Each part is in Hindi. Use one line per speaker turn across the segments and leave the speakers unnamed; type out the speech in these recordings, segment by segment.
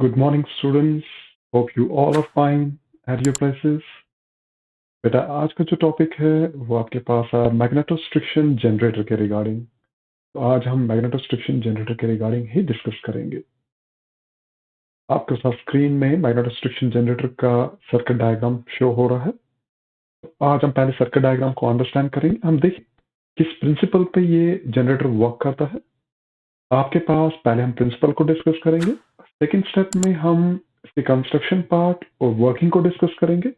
Good morning, students. Hope you all are fine at your places. बेटा आज का जो टॉपिक है वो आपके पास है मैग्नेटोस्ट्रिक्शन जनरेटर के रिगार्डिंग। तो आज हम मैग्नेटोस्ट्रिक्शन जनरेटर के रिगार्डिंग ही डिस्कस करेंगे। आपके साथ स्क्रीन में मैग्नेटोस्ट्रिक्शन जनरेटर का सर्किट डायग्राम शो हो रहा है। तो आज हम पहले सर्किट डायग्राम को अंडरस्टैंड करेंगे। हम देखें किस प्रिंसिपल पे ये जनरेटर वर्क करता है। आपके पास पहले हम प्रिंसिपल को डिस्कस करेंगे। सेकेंड स्टेप में हम इसके कंस्ट्रक्शन पार्ट और वर्किंग को डिस्कस करेंगे।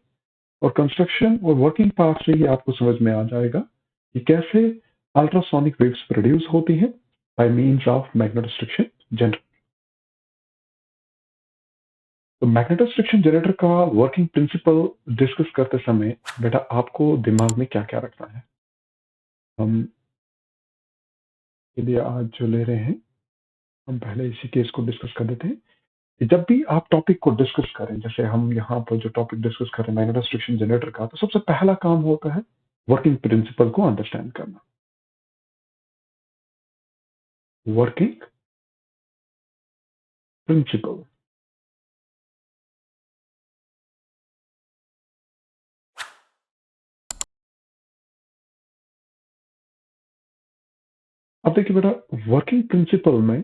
और कंस्ट्रक्शन और वर्किंग पार्ट से ही आपको समझ में आ जाएगा कि कैसे अल्ट्रासोनिक वेव्स प्रोड्यूस होती हैं by means of magnetostriction generator. तो मैग्नेटोस्ट्रिक्शन जनरेटर का वर्किंग प्रिंसिपल डिस्कस करते समय बेटा आपको दिमाग में क्या क्या रखना है। हम लिए आज जो ले रहे हैं हम पहले इसी केस को डिस्कस कर देते हैं कि जब भी आप टॉपिक को डिस्कस करें, जैसे हम यहाँ पर जो टॉपिक डिस्कस कर रहे हैं मैग्नेटोस्ट्रिक्शन जनरेटर का, तो सबसे पहला काम होता है वर्किंग प्रिंसिपल को अंडरस्टैंड करना। Working principle. अब देखिए बेटा, वर्किंग प्रिंसिपल में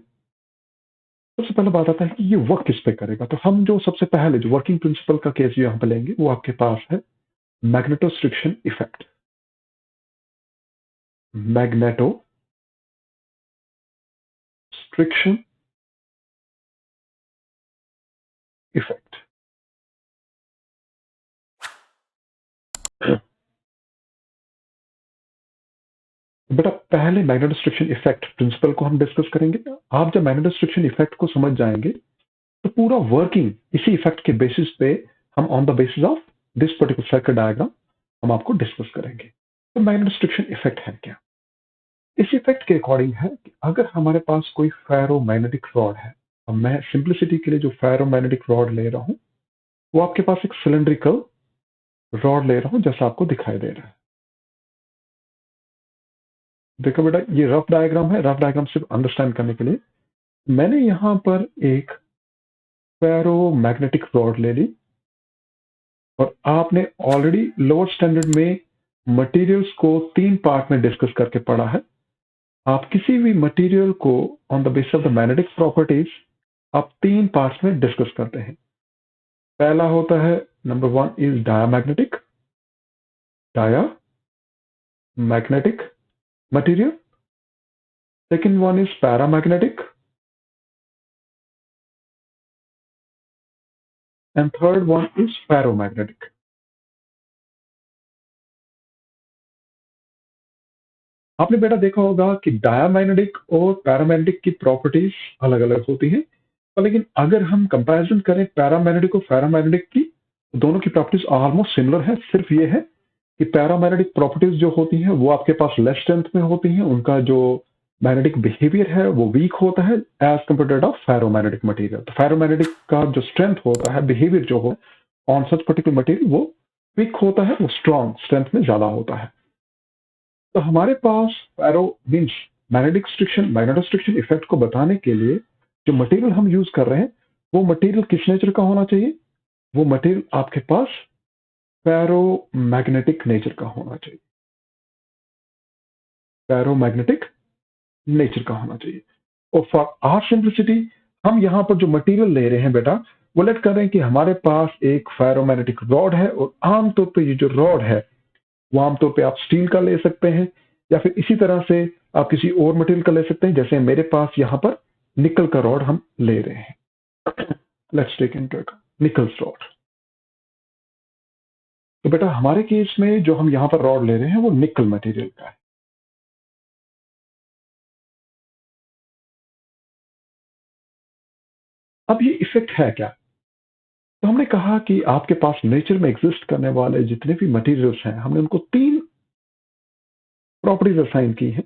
सबसे पहले बात आता है कि ये वर्क किस पे करेगा। तो हम जो सबसे पहले जो वर्किंग प्रिंसिपल का केस यहाँ पे लेंगे वो आपके पास है मैग्नेटोस्ट्रिक्शन इफेक्ट। Magnetostriction effect. बेटा पहले मैग्नेटोस्ट्रिक्शन इफेक्ट प्रिंसिपल को हम डिस्कस करेंगे। आप जब मैग्नेटोस्ट्रिक्शन इफेक्ट को समझ जाएंगे तो पूरा वर्किंग इसी इफेक्ट के बेसिस पे हम on the basis of this particular circuit diagram हम आपको डिस्कस करेंगे। तो मैग्नेटोस्ट्रिक्शन इफेक्ट है क्या? इस इफेक्ट के अकॉर्डिंग है कि अगर हमारे पास कोई फेरोमैग्नेटिक रॉड है, अब मैं सिंप्लिसिटी के लिए जो फेरोमैग्नेटिक रॉड ले रहा हूं वो आपके पास एक सिलेंड्रिकल रॉड ले रहा हूं जैसा आपको दिखाई दे रहा है। देखो बेटा, ये रफ डायग्राम है। रफ डायग्राम सिर्फ अंडरस्टैंड करने के लिए मैंने यहां पर एक फेरोमैग्नेटिक रॉड ले ली और आपने ऑलरेडी लोअर स्टैंडर्ड में मटेरियल्स को 3 पार्ट में डिस्कस करके पढ़ा है। आप किसी भी मटेरियल को on the basis of the magnetic properties आप 3 पार्ट्स में डिस्कस करते हैं। पहला होता है number 1 is diamagnetic material. Second one is paramagnetic and third one is ferromagnetic. आपने बेटा देखा होगा कि डायामैग्नेटिक और पैरामैग्नेटिक की प्रॉपर्टीज अलग अलग होती हैं, लेकिन अगर हम कंपैरिजन करें पैरामैग्नेटिक और फेरोमैग्नेटिक की, दोनों की प्रॉपर्टीज ऑलमोस्ट सिमिलर है। सिर्फ ये है कि पैरामैग्नेटिक प्रॉपर्टीज जो होती हैं वो आपके पास लेस स्ट्रेंथ में होती हैं, उनका जो मैग्नेटिक बिहेवियर है वो वीक होता है as compare to ferromagnetic material. तो फेरोमैग्नेटिक का जो स्ट्रेंथ होता है, बिहेवियर जो हो ऑन सच पर्टिकुलर मटेरियल वो वीक होता है, वो स्ट्रॉन्ग स्ट्रेंथ में ज्यादा होता है। तो हमारे पास फेरो मीन्स मैग्नेटोस्ट्रिक्शन इफेक्ट को बताने के लिए जो मटेरियल हम यूज कर रहे हैं वो मटेरियल किस नेचर का होना चाहिए? वो मटेरियल आपके पास फेरोमैग्नेटिक नेचर का होना चाहिए। फेरोमैग्नेटिक नेचर का होना चाहिए। और फॉर आर सिंप्लिसिटी हम यहाँ पर जो मटेरियल ले रहे हैं बेटा, वो लेट कर रहे हैं कि हमारे पास एक फेरोमैग्नेटिक रॉड है और आमतौर पे ये जो रॉड है वो आमतौर पे आप स्टील का ले सकते हैं या फिर इसी तरह से आप किसी और मटेरियल का ले सकते हैं। जैसे मेरे पास यहाँ पर निकल का रॉड हम ले रहे हैं। लेट्स टेक इनटू निकल रॉड। तो बेटा हमारे केस में जो हम यहाँ पर रॉड ले रहे हैं वो निकल मटेरियल का है। अब ये इफेक्ट है क्या? तो हमने कहा कि आपके पास नेचर में एग्जिस्ट करने वाले जितने भी मटेरियल्स हैं हमने उनको 3 प्रॉपर्टीज असाइन की हैं।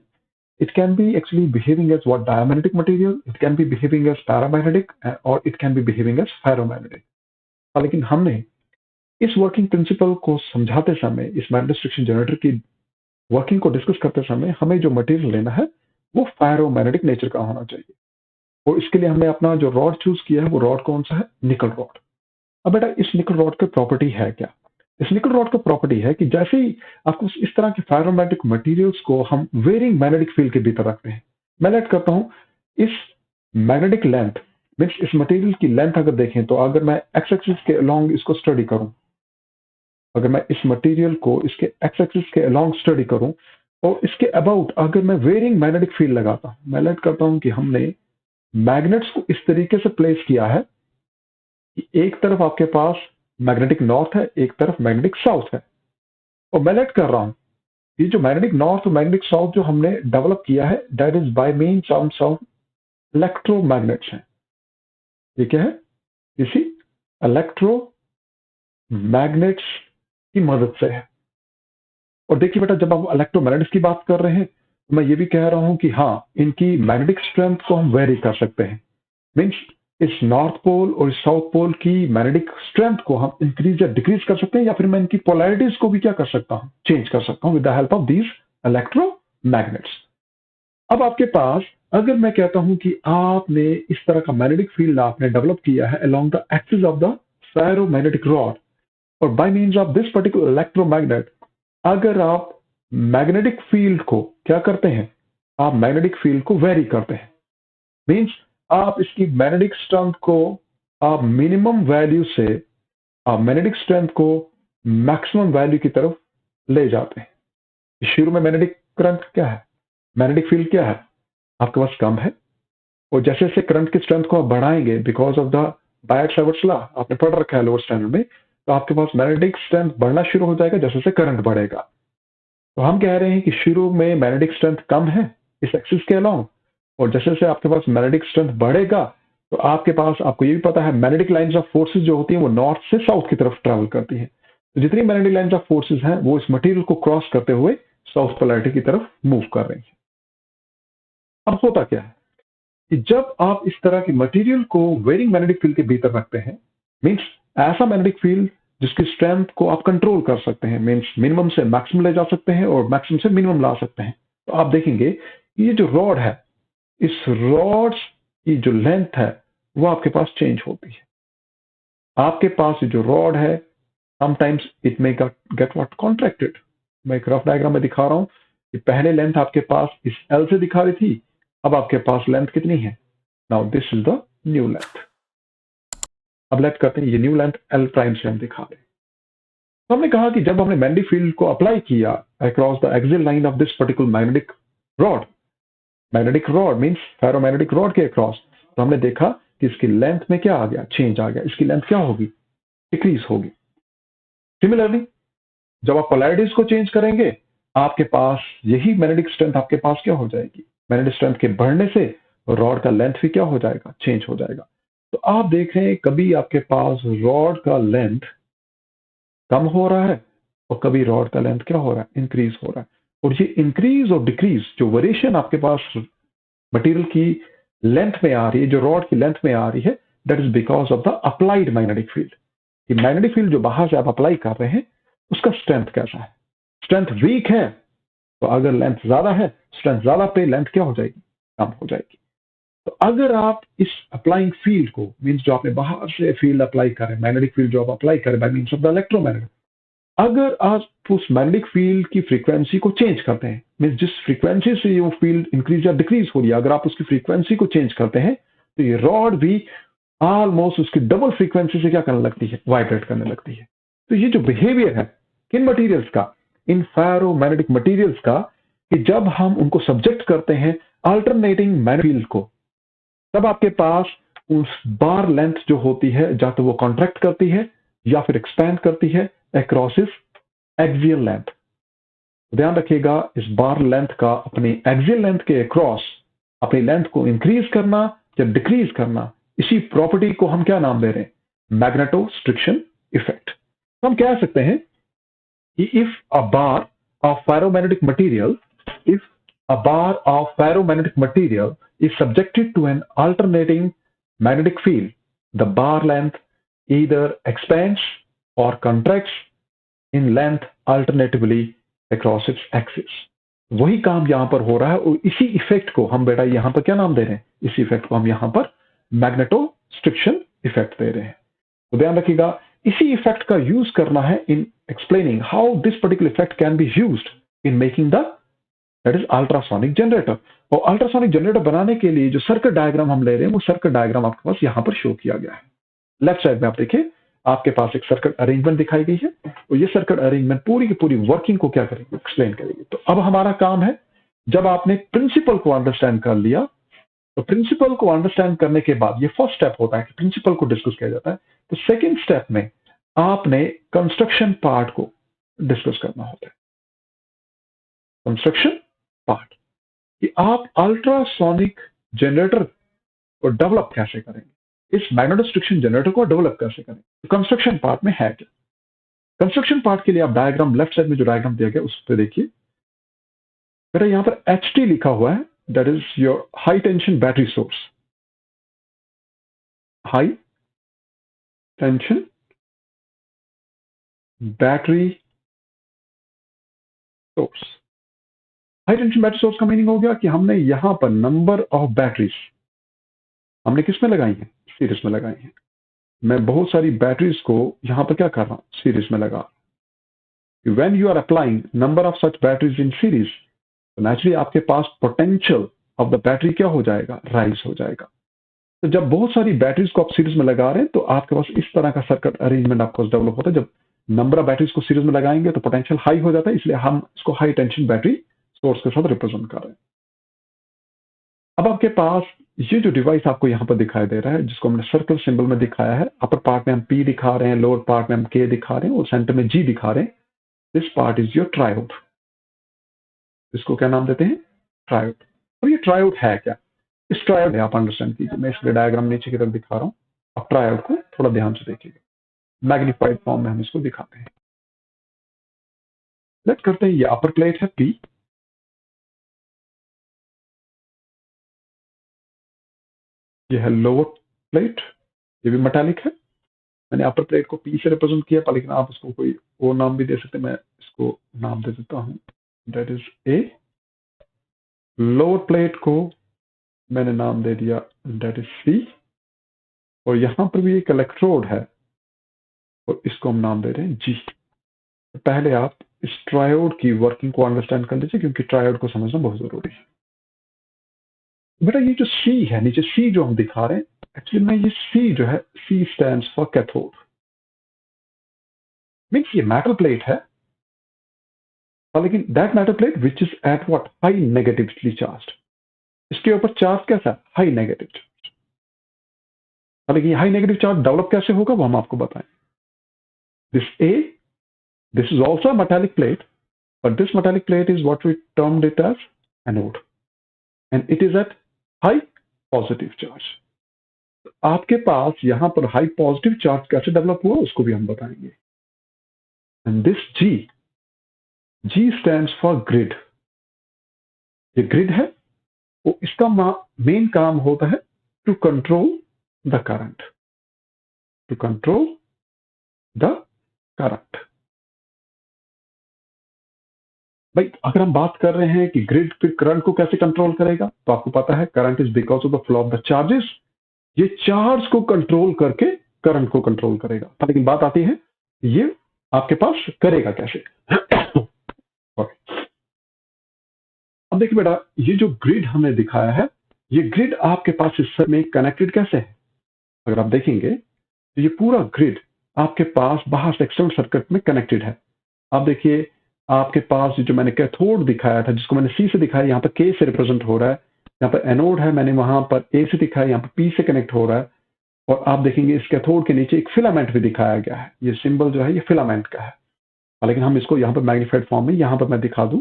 It can be actually behaving as what diamagnetic material, it can be behaving as paramagnetic, or it can be behaving as ferromagnetic. लेकिन हमने इस वर्किंग प्रिंसिपल को समझाते समय, इस मैग्नेटोस्ट्रिक्शन जनरेटर की वर्किंग को डिस्कस करते समय हमें जो मटेरियल लेना है वो फेरोमैग्नेटिक नेचर का होना चाहिए। और इसके लिए हमने अपना जो रॉड चूज किया है वो रॉड कौन सा है, निकल रॉड। अब बेटा इस निकल रॉड की प्रॉपर्टी है क्या? इस निकल रॉड का प्रॉपर्टी है कि जैसे ही आपको इस तरह के फेरोमैग्नेटिक मटेरियल्स को हम वेरिंग मैग्नेटिक फील्ड के भीतर रखते हैं, मैं लेट करता हूं इस मैग्नेटिक लेंथ मीन्स इस मटेरियल की लेंथ अगर देखें तो अगर मैं एक्स एक्सिस के अलोंग इसको स्टडी करूं, अगर मैं इस मटेरियल को इसके एक्स एक्सिस के अलोंग स्टडी करूं और इसके अबाउट अगर मैं वेरिंग मैग्नेटिक फील्ड लगाता हूं, मैं लेट करता हूं कि हमने मैग्नेट्स को इस तरीके से प्लेस किया है कि एक तरफ आपके पास मैग्नेटिक नॉर्थ है, एक तरफ मैग्नेटिक साउथ है, और मैं लेट कर रहा हूं ये जो मैग्नेटिक नॉर्थ और मैग्नेटिक साउथ जो हमने डेवलप किया है that is by means of electromagnets है। ये क्या है? इसी इलेक्ट्रोमैग्नेट्स की मदद से है। और देखिए बेटा जब हम इलेक्ट्रोमैग्नेट्स की बात कर रहे हैं तो मैं ये भी कह रहा हूं कि हाँ इनकी मैग्नेटिक स्ट्रेंथ को हम वेरी कर सकते हैं। मीन्स इस नॉर्थ पोल और इस साउथ पोल की मैग्नेटिक स्ट्रेंथ को हम इंक्रीज या डिक्रीज कर सकते हैं, या फिर मैं इनकी पोलैरिटीज को भी क्या कर सकता हूं, चेंज कर सकता हूं with the help of these electromagnets. अब आपके पास अगर मैं कहता हूं कि आपने इस तरह का मैग्नेटिक फील्ड आपने डेवलप किया है along the axis of the ferromagnetic rod, और by means of this particular electromagnet अगर आप मैग्नेटिक फील्ड को क्या करते हैं, आप मैग्नेटिक फील्ड को वेरी करते हैं, मीन्स आप इसकी मैग्नेटिक स्ट्रेंथ को आप मिनिमम वैल्यू से आप मैग्नेटिक स्ट्रेंथ को मैक्सिमम वैल्यू की तरफ ले जाते हैं। शुरू में मैग्नेटिक करंट क्या है, मैग्नेटिक फील्ड क्या है, आपके पास कम है, और जैसे जैसे करंट की स्ट्रेंथ को आप बढ़ाएंगे बिकॉज ऑफ द बायट-सावर्ट्स लॉ आपने पढ़ रखा है लोअर स्टैंडर्ड में, तो आपके पास मैग्नेटिक स्ट्रेंथ बढ़ना शुरू हो जाएगा जैसे जैसे करंट बढ़ेगा। तो हम कह रहे हैं कि शुरू में मैग्नेटिक स्ट्रेंथ कम है इस एक्सिस के अलोंग, और जैसे जैसे आपके पास मैग्नेटिक स्ट्रेंथ बढ़ेगा तो आपके पास आपको ये भी पता है मैग्नेटिक लाइंस ऑफ फोर्सेस जो होती हैं वो नॉर्थ से साउथ की तरफ ट्रेवल करती हैं। तो जितनी मैग्नेटिक लाइंस ऑफ फोर्सेस हैं वो इस मटेरियल को क्रॉस करते हुए साउथ पोलैरिटी की तरफ मूव कर रही हैं। अब होता क्या है कि जब आप इस तरह की मटेरियल को वेरिंग मैग्नेटिक फील्ड के भीतर रखते हैं, मीन्स ऐसा मैग्नेटिक फील्ड जिसकी स्ट्रेंथ को आप कंट्रोल कर सकते हैं, मीन्स मिनिमम से मैक्सिमम ले जा सकते हैं और मैक्सिमम से मिनिमम ला सकते हैं, तो आप देखेंगे कि ये जो रॉड है इस रॉड की जो लेंथ है वो आपके पास चेंज होती है। आपके पास ये जो रॉड है sometimes it may get what contracted. मैं एक रफ डायग्राम में दिखा रहा हूं कि पहले लेंथ आपके पास इस एल से दिखा रही थी, अब आपके पास लेंथ कितनी है, now this is the new length. अब लेट करते हैं ये न्यू लेंथ एल प्राइम से हम दिखा रहे हैं। तो हमने कहा कि जब हमने मैग्नेटिक फील्ड को अप्लाई किया across the axial line of this particular magnetic rod means ferromagnetic rod के अक्रॉस, तो हमने देखा कि इसकी लेंथ में क्या आ गया, चेंज आ गया, इसकी लेंथ क्या होगी, डिक्रीज होगी। सिमिलरली जब आप पोलैरिटीज को चेंज करेंगे आपके पास यही मैग्नेटिक स्ट्रेंथ आपके पास क्या हो जाएगी, मैग्नेटिक स्ट्रेंथ के बढ़ने से रॉड का लेंथ भी क्या हो जाएगा, चेंज हो जाएगा। तो आप देख रहे हैं कभी आपके पास रॉड का लेंथ कम हो रहा है और कभी रॉड का लेंथ क्या हो रहा है, इंक्रीज हो रहा है। और ये इंक्रीज और डिक्रीज जो वेरिएशन आपके पास मटेरियल की लेंथ में आ रही है, जो रॉड की लेंथ में आ रही है, that is because of the applied magnetic field. कि मैग्नेटिक फील्ड जो बाहर से आप अप्लाई कर रहे हैं उसका स्ट्रेंथ कैसा है। स्ट्रेंथ वीक है तो अगर लेंथ ज्यादा है, स्ट्रेंथ ज्यादा पे लेंथ क्या हो जाएगी, कम हो जाएगी। तो अगर आप इस अप्लाइंग फील्ड को मीन्स जो आपने बाहर से फील्ड अप्लाई करें, मैग्नेटिक फील्ड जो आप अप्लाई करें bye means of the electromagnet, अगर आप उस मैग्नेटिक फील्ड की फ्रीक्वेंसी को चेंज करते हैं, मीन्स जिस फ्रीक्वेंसी से वो फील्ड इंक्रीज या डिक्रीज हो रही है, अगर आप उसकी फ्रीक्वेंसी को चेंज करते हैं तो ये रॉड भी ऑलमोस्ट उसकी डबल फ्रीक्वेंसी से क्या करने लगती है, वाइब्रेट करने लगती है। तो ये जो बिहेवियर है किन मटेरियल्स का, इन फेरोमैग्नेटिक मटेरियल्स का, कि जब हम उनको सब्जेक्ट करते हैं अल्टरनेटिंग मैग्नेटिक फील्ड को, तब आपके पास उस बार लेंथ जो होती है या तो वो कॉन्ट्रैक्ट करती है या फिर एक्सपैंड करती है अक्रॉस इस एक्सियल लेंथ। ध्यान रखिएगा इस बार लेंथ का अपनी एक्सियल लेंथ के अक्रॉस अपनी लेंथ को इंक्रीज करना या डिक्रीज करना, इसी प्रॉपर्टी को हम क्या नाम दे रहे हैं, मैग्नेटोस्ट्रिक्शन इफेक्ट। तो हम कह सकते हैं कि if a bar of ferromagnetic material is subjected to an alternating magnetic field, the bar length either expands or contracts in length alternatively across its axis. वही काम यहां पर हो रहा है और इसी इफेक्ट को हम बेटा यहां पर क्या नाम दे रहे हैं, इसी इफेक्ट को हम यहां पर मैग्नेटोस्ट्रिक्शन इफेक्ट दे रहे हैं। तो ध्यान रखिएगा, इसी इफेक्ट का यूज करना है इन explaining how this particular effect can be used in making the that is ultrasonic generator. और अल्ट्रासोनिक जनरेटर बनाने के लिए जो सर्किट डायग्राम हम ले रहे हैं वो सर्किट डायग्राम आपके पास यहां पर शो किया गया है। लेफ्ट साइड में आप देखिए, आपके पास एक सर्किट अरेंजमेंट दिखाई गई है और ये सर्किट अरेंजमेंट पूरी की पूरी वर्किंग को क्या करेगी, एक्सप्लेन करेगी। तो अब हमारा काम है, जब आपने प्रिंसिपल को अंडरस्टैंड कर लिया, तो प्रिंसिपल को अंडरस्टैंड करने के बाद ये फर्स्ट स्टेप होता है कि प्रिंसिपल को डिस्कस किया जाता है। तो सेकेंड स्टेप में आपने कंस्ट्रक्शन पार्ट को डिस्कस करना होता है। कंस्ट्रक्शन पार्ट कि आप अल्ट्रासोनिक जनरेटर को डेवलप कैसे करेंगे, इस मैग्नेटोस्ट्रिक्शन जनरेटर को डेवलप कैसे करेंगे। तो कंस्ट्रक्शन पार्ट में है क्या, कंस्ट्रक्शन पार्ट के लिए आप डायग्राम लेफ्ट साइड में जो डायग्राम दिया गया उस पर देखिए बेटा, यहां पर HT लिखा हुआ है, that is your high tension battery source. High tension battery source. High tension battery source का मीनिंग हो गया कि हमने यहां पर नंबर ऑफ बैटरीज हमने किस में लगाई है, सीरीज में लगाई है। मैं बहुत सारी बैटरीज को यहां पर क्या कर रहा हूं, सीरीज में लगा। When you are applying number of such batteries in series, तो नेचुरली आपके पास पोटेंशियल ऑफ द बैटरी क्या हो जाएगा, राइज हो जाएगा। तो जब बहुत सारी बैटरीज को आप सीरीज में लगा रहे हैं तो आपके पास इस तरह का सर्किट अरेंजमेंट आपको डेवलप होता है। जब नंबर ऑफ बैटरीज को सीरीज में लगाएंगे तो पोटेंशियल हाई हो जाता है, इसलिए हम इसको हाई टेंशन बैटरी सोर्स के साथ रिप्रेजेंट कर रहे हैं। अब आपके पास ये जो डिवाइस आपको यहाँ पर दिखाई दे रहा है, जिसको हमने सर्कल सिंबल में दिखाया है, अपर पार्ट में हम P दिखा रहे हैं, लोअर पार्ट में हम K दिखा रहे हैं और सेंटर में G दिखा रहे हैं। This part is your triode. इसको क्या नाम देते हैं, ट्रायोड। और ये ट्रायोड है क्या, इस ट्रायोड आप अंडरस्टैंड कीजिए। मैं इसलिए डायग्राम नीचे की तरफ दिखा रहा हूँ, आप ट्रायोड को थोड़ा ध्यान से देखिएगा। मैग्नीफाइड फॉर्म में हम इसको दिखाते हैं। लेट करते हैं, ये अपर प्लेट है P, ये है लोअर प्लेट, ये भी मेटालिक है। मैंने अपर प्लेट को P से रिप्रेजेंट किया, लेकिन आप इसको कोई और नाम भी दे सकते हैं। मैं इसको नाम दे देता हूँ, that is A। Lower plate को मैंने नाम दे दिया, दैट इज C। और यहां पर भी एक इलेक्ट्रोड है और इसको हम नाम दे रहे हैं G। पहले आप इस ट्रायोड की वर्किंग को अंडरस्टैंड कर लीजिए, क्योंकि ट्रायोड को समझना बहुत जरूरी है। बेटा ये जो C है, नीचे C जो हम दिखा रहे हैं, एक्चुअली में ये C जो है, C stands for cathode. Means ये मेटल प्लेट है, लेकिन that metal plate which is at what, high negatively charge. इसके ऊपर चार्ज कैसा, हाई नेगेटिव चार्ज। लेकिन हाई नेगेटिव चार्ज डेवलप कैसे होगा वो हम आपको बताएं। This A, this is also a metallic plate, but this metallic plate is what we termed it as anode, and it is at high positive charge. आपके पास यहां पर हाई पॉजिटिव चार्ज कैसे डेवलप हुआ उसको भी हम बताएंगे। And this G stands for grid. ये ग्रिड है, वो इसका मेन काम होता है to control the current, to control the current. भाई अगर हम बात कर रहे हैं कि ग्रिड फिर करंट को कैसे कंट्रोल करेगा, तो आपको पता है current is because of the flow of the charges. ये चार्ज को कंट्रोल करके करंट को कंट्रोल करेगा। लेकिन बात आती है ये आपके पास करेगा कैसे। अब देखिए बेटा, ये जो ग्रिड हमने दिखाया है, ये ग्रिड आपके पास इस में कनेक्टेड कैसे है। अगर आप देखेंगे तो ये पूरा ग्रिड आपके पास बाहर से एक्सटर्नल सर्किट में कनेक्टेड है। आप देखिए, आपके पास जो मैंने कैथोड दिखाया था, जिसको मैंने C से दिखाया, यहाँ पर K से रिप्रेजेंट हो रहा है। यहाँ पर एनोड है, मैंने वहां पर A से दिखाया, यहाँ पर P से कनेक्ट हो रहा है। और आप देखेंगे इस कैथोड के नीचे एक फिलामेंट भी दिखाया गया है। ये सिंबल जो है ये फिलामेंट का है, लेकिन हम इसको यहाँ पर मैग्नीफाइड फॉर्म में यहाँ पर मैं दिखा दूं।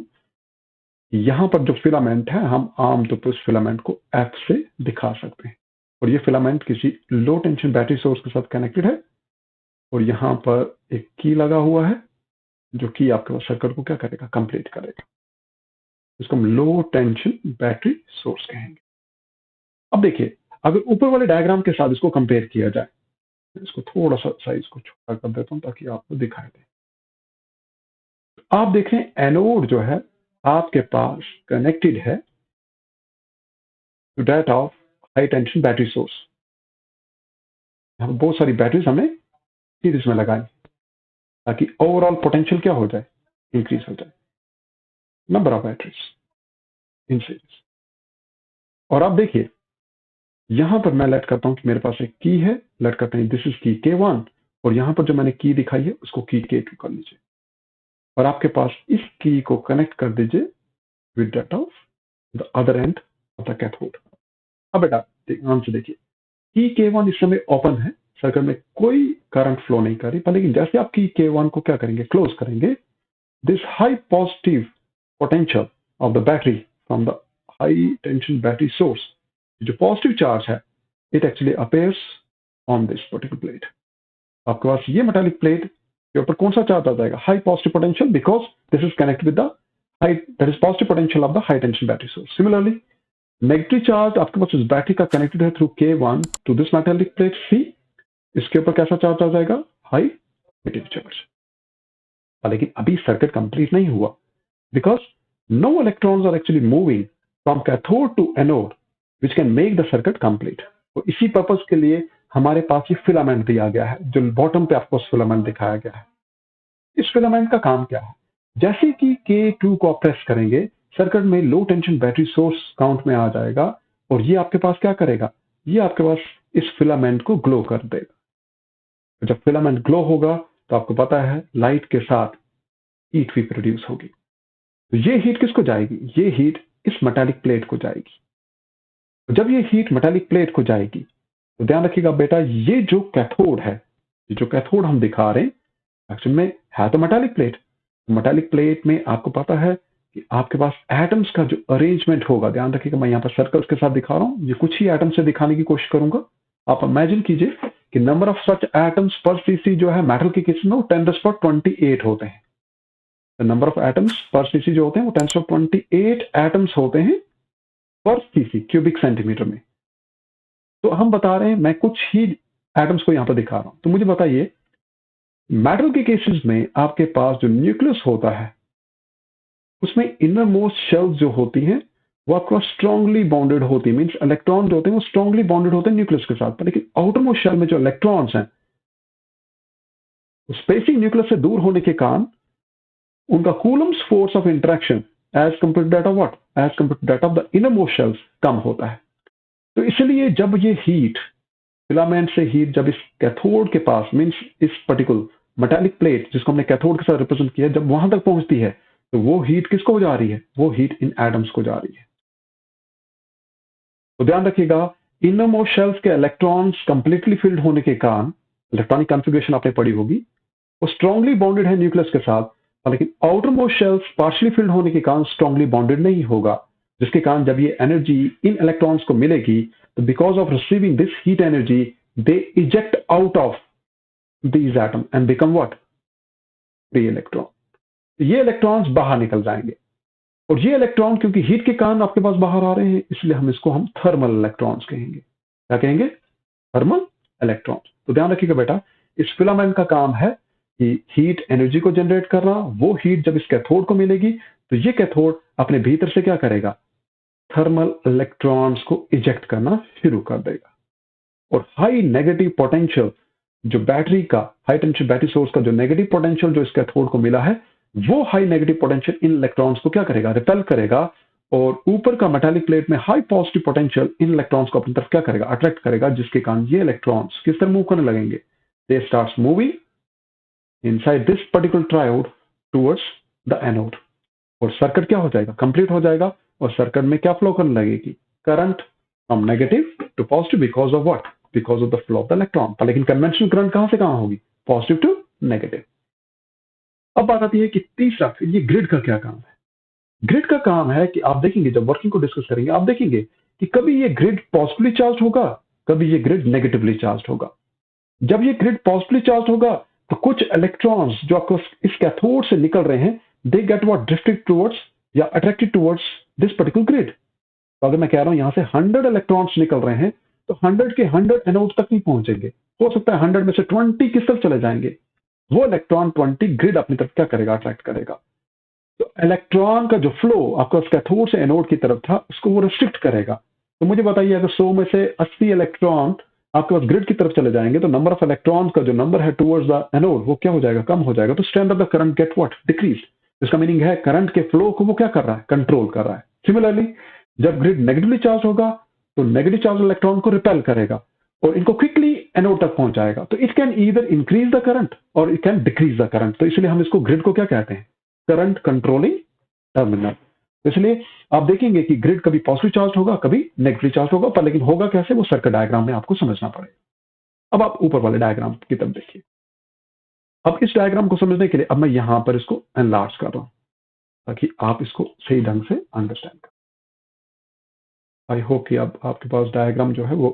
यहाँ पर जो फिलामेंट है, हम आमतौर पर उस फिलामेंट को F से दिखा सकते हैं। और ये फिलामेंट किसी लो टेंशन बैटरी सोर्स के साथ कनेक्टेड है। और यहाँ पर एक की लगा हुआ है, जो कि आपके पास सर्किट को क्या करेगा, कंप्लीट करेगा। इसको हम लो टेंशन बैटरी सोर्स कहेंगे। अब देखिए, अगर ऊपर वाले डायग्राम के साथ इसको कंपेयर किया जाए, इसको थोड़ा सा साइज को छोटा कर देता हूं ताकि आपको दिखाई दे। आप देखें एनोड जो है आपके पास कनेक्टेड है to that of high tension battery source. यहाँ बहुत सारी बैटरीज हमने सीरीज में लगाई ताकि ओवरऑल पोटेंशियल क्या हो जाए, इंक्रीज हो जाए, number of batteries in series. और आप देखिए यहां पर मैं लेट करता हूं कि मेरे पास एक की है, लेट करते हैं दिस इज की K1, और यहां पर जो मैंने की दिखाई है उसको की K2 कर लीजिए, और आपके पास इस की को कनेक्ट कर दीजिए with that of the other end of the cathode. अब बेटा ध्यान से देखिए, की K1 इस समय ओपन है, सर्किट में कोई करंट फ्लो नहीं कर रही, लेकिन जैसे आप की K1 को क्या करेंगे, क्लोज करेंगे, this high positive potential of the battery from the high tension battery source, जो पॉजिटिव चार्ज है, it actually appears on this particular plate. आपके पास ये मेटालिक प्लेट के ऊपर कौन सा चार्ज आ जाएगा, high positive potential, because this is connect with the high, that is positive potential of the high tension battery source. Similarly negative charge आपके पास इस बैटरी का कनेक्टेड है through K1 to this metallic plate C, इसके ऊपर कैसा चार्ज आ जाएगा, हाई नेगेटिव चार्ज। लेकिन अभी सर्किट कंप्लीट नहीं हुआ, because no electrons are actually moving from cathode to anode which can make the circuit complete. तो इसी पर्पज के लिए हमारे पास ये फिलामेंट दिया गया है, जो बॉटम पे आपको फिलामेंट दिखाया गया है। इस फिलामेंट का काम क्या है, जैसे कि K2 को आप प्रेस करेंगे, सर्किट में लो टेंशन बैटरी सोर्स काउंट में आ जाएगा, और ये आपके पास क्या करेगा, ये आपके पास इस फिलामेंट को ग्लो कर देगा। जब फिलामेंट ग्लो होगा तो आपको पता है लाइट के साथ हीट भी प्रोड्यूस होगी। तो ये हीट किसको जाएगी, ये हीट इस मेटालिक प्लेट को जाएगी। तो जब ये हीट मेटालिक प्लेट को जाएगी तो ध्यान रखिएगा बेटा, ये जो कैथोड है, ये जो कैथोड हम दिखा रहे हैं एक्चुअल में है तो मेटालिक प्लेट। मेटालिक प्लेट में आपको पता है कि आपके पास एटम्स का जो अरेंजमेंट होगा, ध्यान रखिएगा मैं यहाँ पर सर्कल्स के साथ दिखा रहा हूँ, ये कुछ ही एटम्स से दिखाने की कोशिश करूंगा। आप इमेजिन कीजिए कि नंबर ऑफ सच एटम्स पर सीसी जो है मेटल के केस में वो 10⁻28 होते हैं। नंबर ऑफ एटम्स पर सीसी जो होते हैं वो 10⁻28 एटम्स होते हैं पर सीसी क्यूबिक सेंटीमीटर में। तो हम बता रहे हैं, मैं कुछ ही एटम्स को यहाँ पर दिखा रहा हूँ। तो मुझे बताइए मेटल के केसेस में आपके पास जो न्यूक्लियस होता है उसमें इनर मोस्ट शेल्स जो होती हैं वो आपके पास स्ट्रांगली बॉन्डेड होती है, मींस इलेक्ट्रॉन जो होते हैं वो स्ट्रांगली बॉन्डेड होते हैं न्यूक्लियस के साथ। लेकिन आउटर मोस्ट शेल में जो इलेक्ट्रॉन्स हैं स्पेसिंग न्यूक्लियस से दूर होने के कारण उनका Coulomb's force of interaction as compare to that of what, as compare to that of the inner most shells कम होता है। तो इसलिए जब ये हीट फिलामेंट से हीट जब इस कैथोड के पास, मींस इस पर्टिकुलर मेटालिक प्लेट जिसको हमने कैथोड के साथ रिप्रेजेंट किया, जब वहां तक पहुंचती है तो वो हीट किसको जा रही है, वो हीट इन एटम्स को जा रही है। तो ध्यान रखिएगा इनर मोस्ट शेल्स के इलेक्ट्रॉन्स कंप्लीटली फिल्ड होने के कारण, इलेक्ट्रॉनिक कॉन्फ़िगरेशन आपने पढ़ी होगी, वो स्ट्रांगली बॉन्डेड है न्यूक्लियस के साथ, लेकिन outer most shells partially field होने के कारण स्ट्रांगली बॉन्डेड नहीं होगा, जिसके कारण जब ये एनर्जी इन इलेक्ट्रॉन्स को मिलेगी तो because of receiving this heat energy they eject out of these atom and become what, free electron। ये इलेक्ट्रॉन्स बाहर निकल जाएंगे, और ये इलेक्ट्रॉन क्योंकि हीट के कारण आपके पास बाहर आ रहे हैं, इसलिए हम थर्मल इलेक्ट्रॉन्स कहेंगे। क्या कहेंगे, थर्मल इलेक्ट्रॉन्स। तो ध्यान रखिएगा बेटा, इस फिलामेंट का काम है कि हीट एनर्जी को जनरेट करना, वो हीट जब इस कैथोड को मिलेगी तो ये कैथोड अपने भीतर से क्या करेगा, थर्मल इलेक्ट्रॉन्स को इजेक्ट करना शुरू कर देगा। और हाई नेगेटिव पोटेंशियल जो बैटरी का, हाई टेंशन बैटरी सोर्स का जो नेगेटिव पोटेंशियल जो इस कैथोड को मिला है, वो high negative potential in electrons को क्या करेगा, रिपेल करेगा, और ऊपर का मेटालिक प्लेट में high positive potential in electrons को अपनी तरफ क्या करेगा, अट्रैक्ट करेगा, जिसके कारण ये इलेक्ट्रॉन्स किस तरह मूव करने लगेंगे, they starts moving inside this particular triode towards the anode, और सर्किट क्या हो जाएगा, कंप्लीट हो जाएगा, और सर्किट में क्या फ्लो करने लगेगी, current from negative to positive, because of what, because of the flow of the electron. लेकिन कन्वेंशनल करंट कहां से कहां होगी, पॉजिटिव टू नेगेटिव। अब बात आती है कि तीसरा, ये ग्रिड का क्या काम है। ग्रिड का काम है कि आप देखेंगे जब वर्किंग को डिस्कस करेंगे, आप देखेंगे कि कभी ये ग्रिड पॉजिटिवली चार्ज होगा, कभी ये ग्रिड नेगेटिवली चार्ज होगा। जब ये ग्रिड पॉजिटिवली चार्ज होगा तो कुछ इलेक्ट्रॉन्स जो आपको इस कैथोड से निकल रहे हैं, they get what, drifted towards या attracted towards this particular grid. तो अगर मैं कह रहा हूं यहां से 100 इलेक्ट्रॉन्स निकल रहे हैं तो 100 के 100 एनोड तक नहीं पहुंचेंगे, हो सकता है 100 में से 20 किस तरफ चले जाएंगे, वो इलेक्ट्रॉन 20 ग्रिड अपनी तरफ क्या करेगा, अट्रैक्ट करेगा। तो इलेक्ट्रॉन का जो फ्लो आपका कैथोड से एनोड की तरफ था उसको वो रिस्ट्रिक्ट करेगा। तो मुझे बताइए अगर 100 में से 80 इलेक्ट्रॉन आपके पास ग्रिड की तरफ चले जाएंगे तो नंबर ऑफ इलेक्ट्रॉन का जो नंबर है टुवर्ड्स द एनोड वो क्या हो जाएगा, कम हो जाएगा। तो strength of the current get what, decrease. इसका मीनिंग है करंट के फ्लो को वो क्या कर रहा है, कंट्रोल कर रहा है। सिमिलरली जब ग्रिड नेगेटिवली चार्ज होगा तो नेगेटिव चार्ज इलेक्ट्रॉन को रिपेल करेगा और इनको क्विकली एनोड तक पहुंचाएगा। तो it can either increase the current और it can decrease the current. तो इसलिए हम इसको ग्रिड को क्या कहते हैं, करंट कंट्रोलिंग टर्मिनल। इसलिए आप देखेंगे कि ग्रिड कभी पॉजिटिव चार्ज होगा कभी नेगेटिव चार्ज होगा, पर लेकिन होगा कैसे वो सर्किट डायग्राम में आपको समझना पड़ेगा। अब आप ऊपर वाले डायग्राम की तरफ देखिए। अब इस डायग्राम को समझने के लिए अब मैं यहां पर इसको एनलार्ज कर रहा हूं ताकि आप इसको सही ढंग से अंडरस्टैंड करें। आई होप कि अब आपके पास डायग्राम जो है वो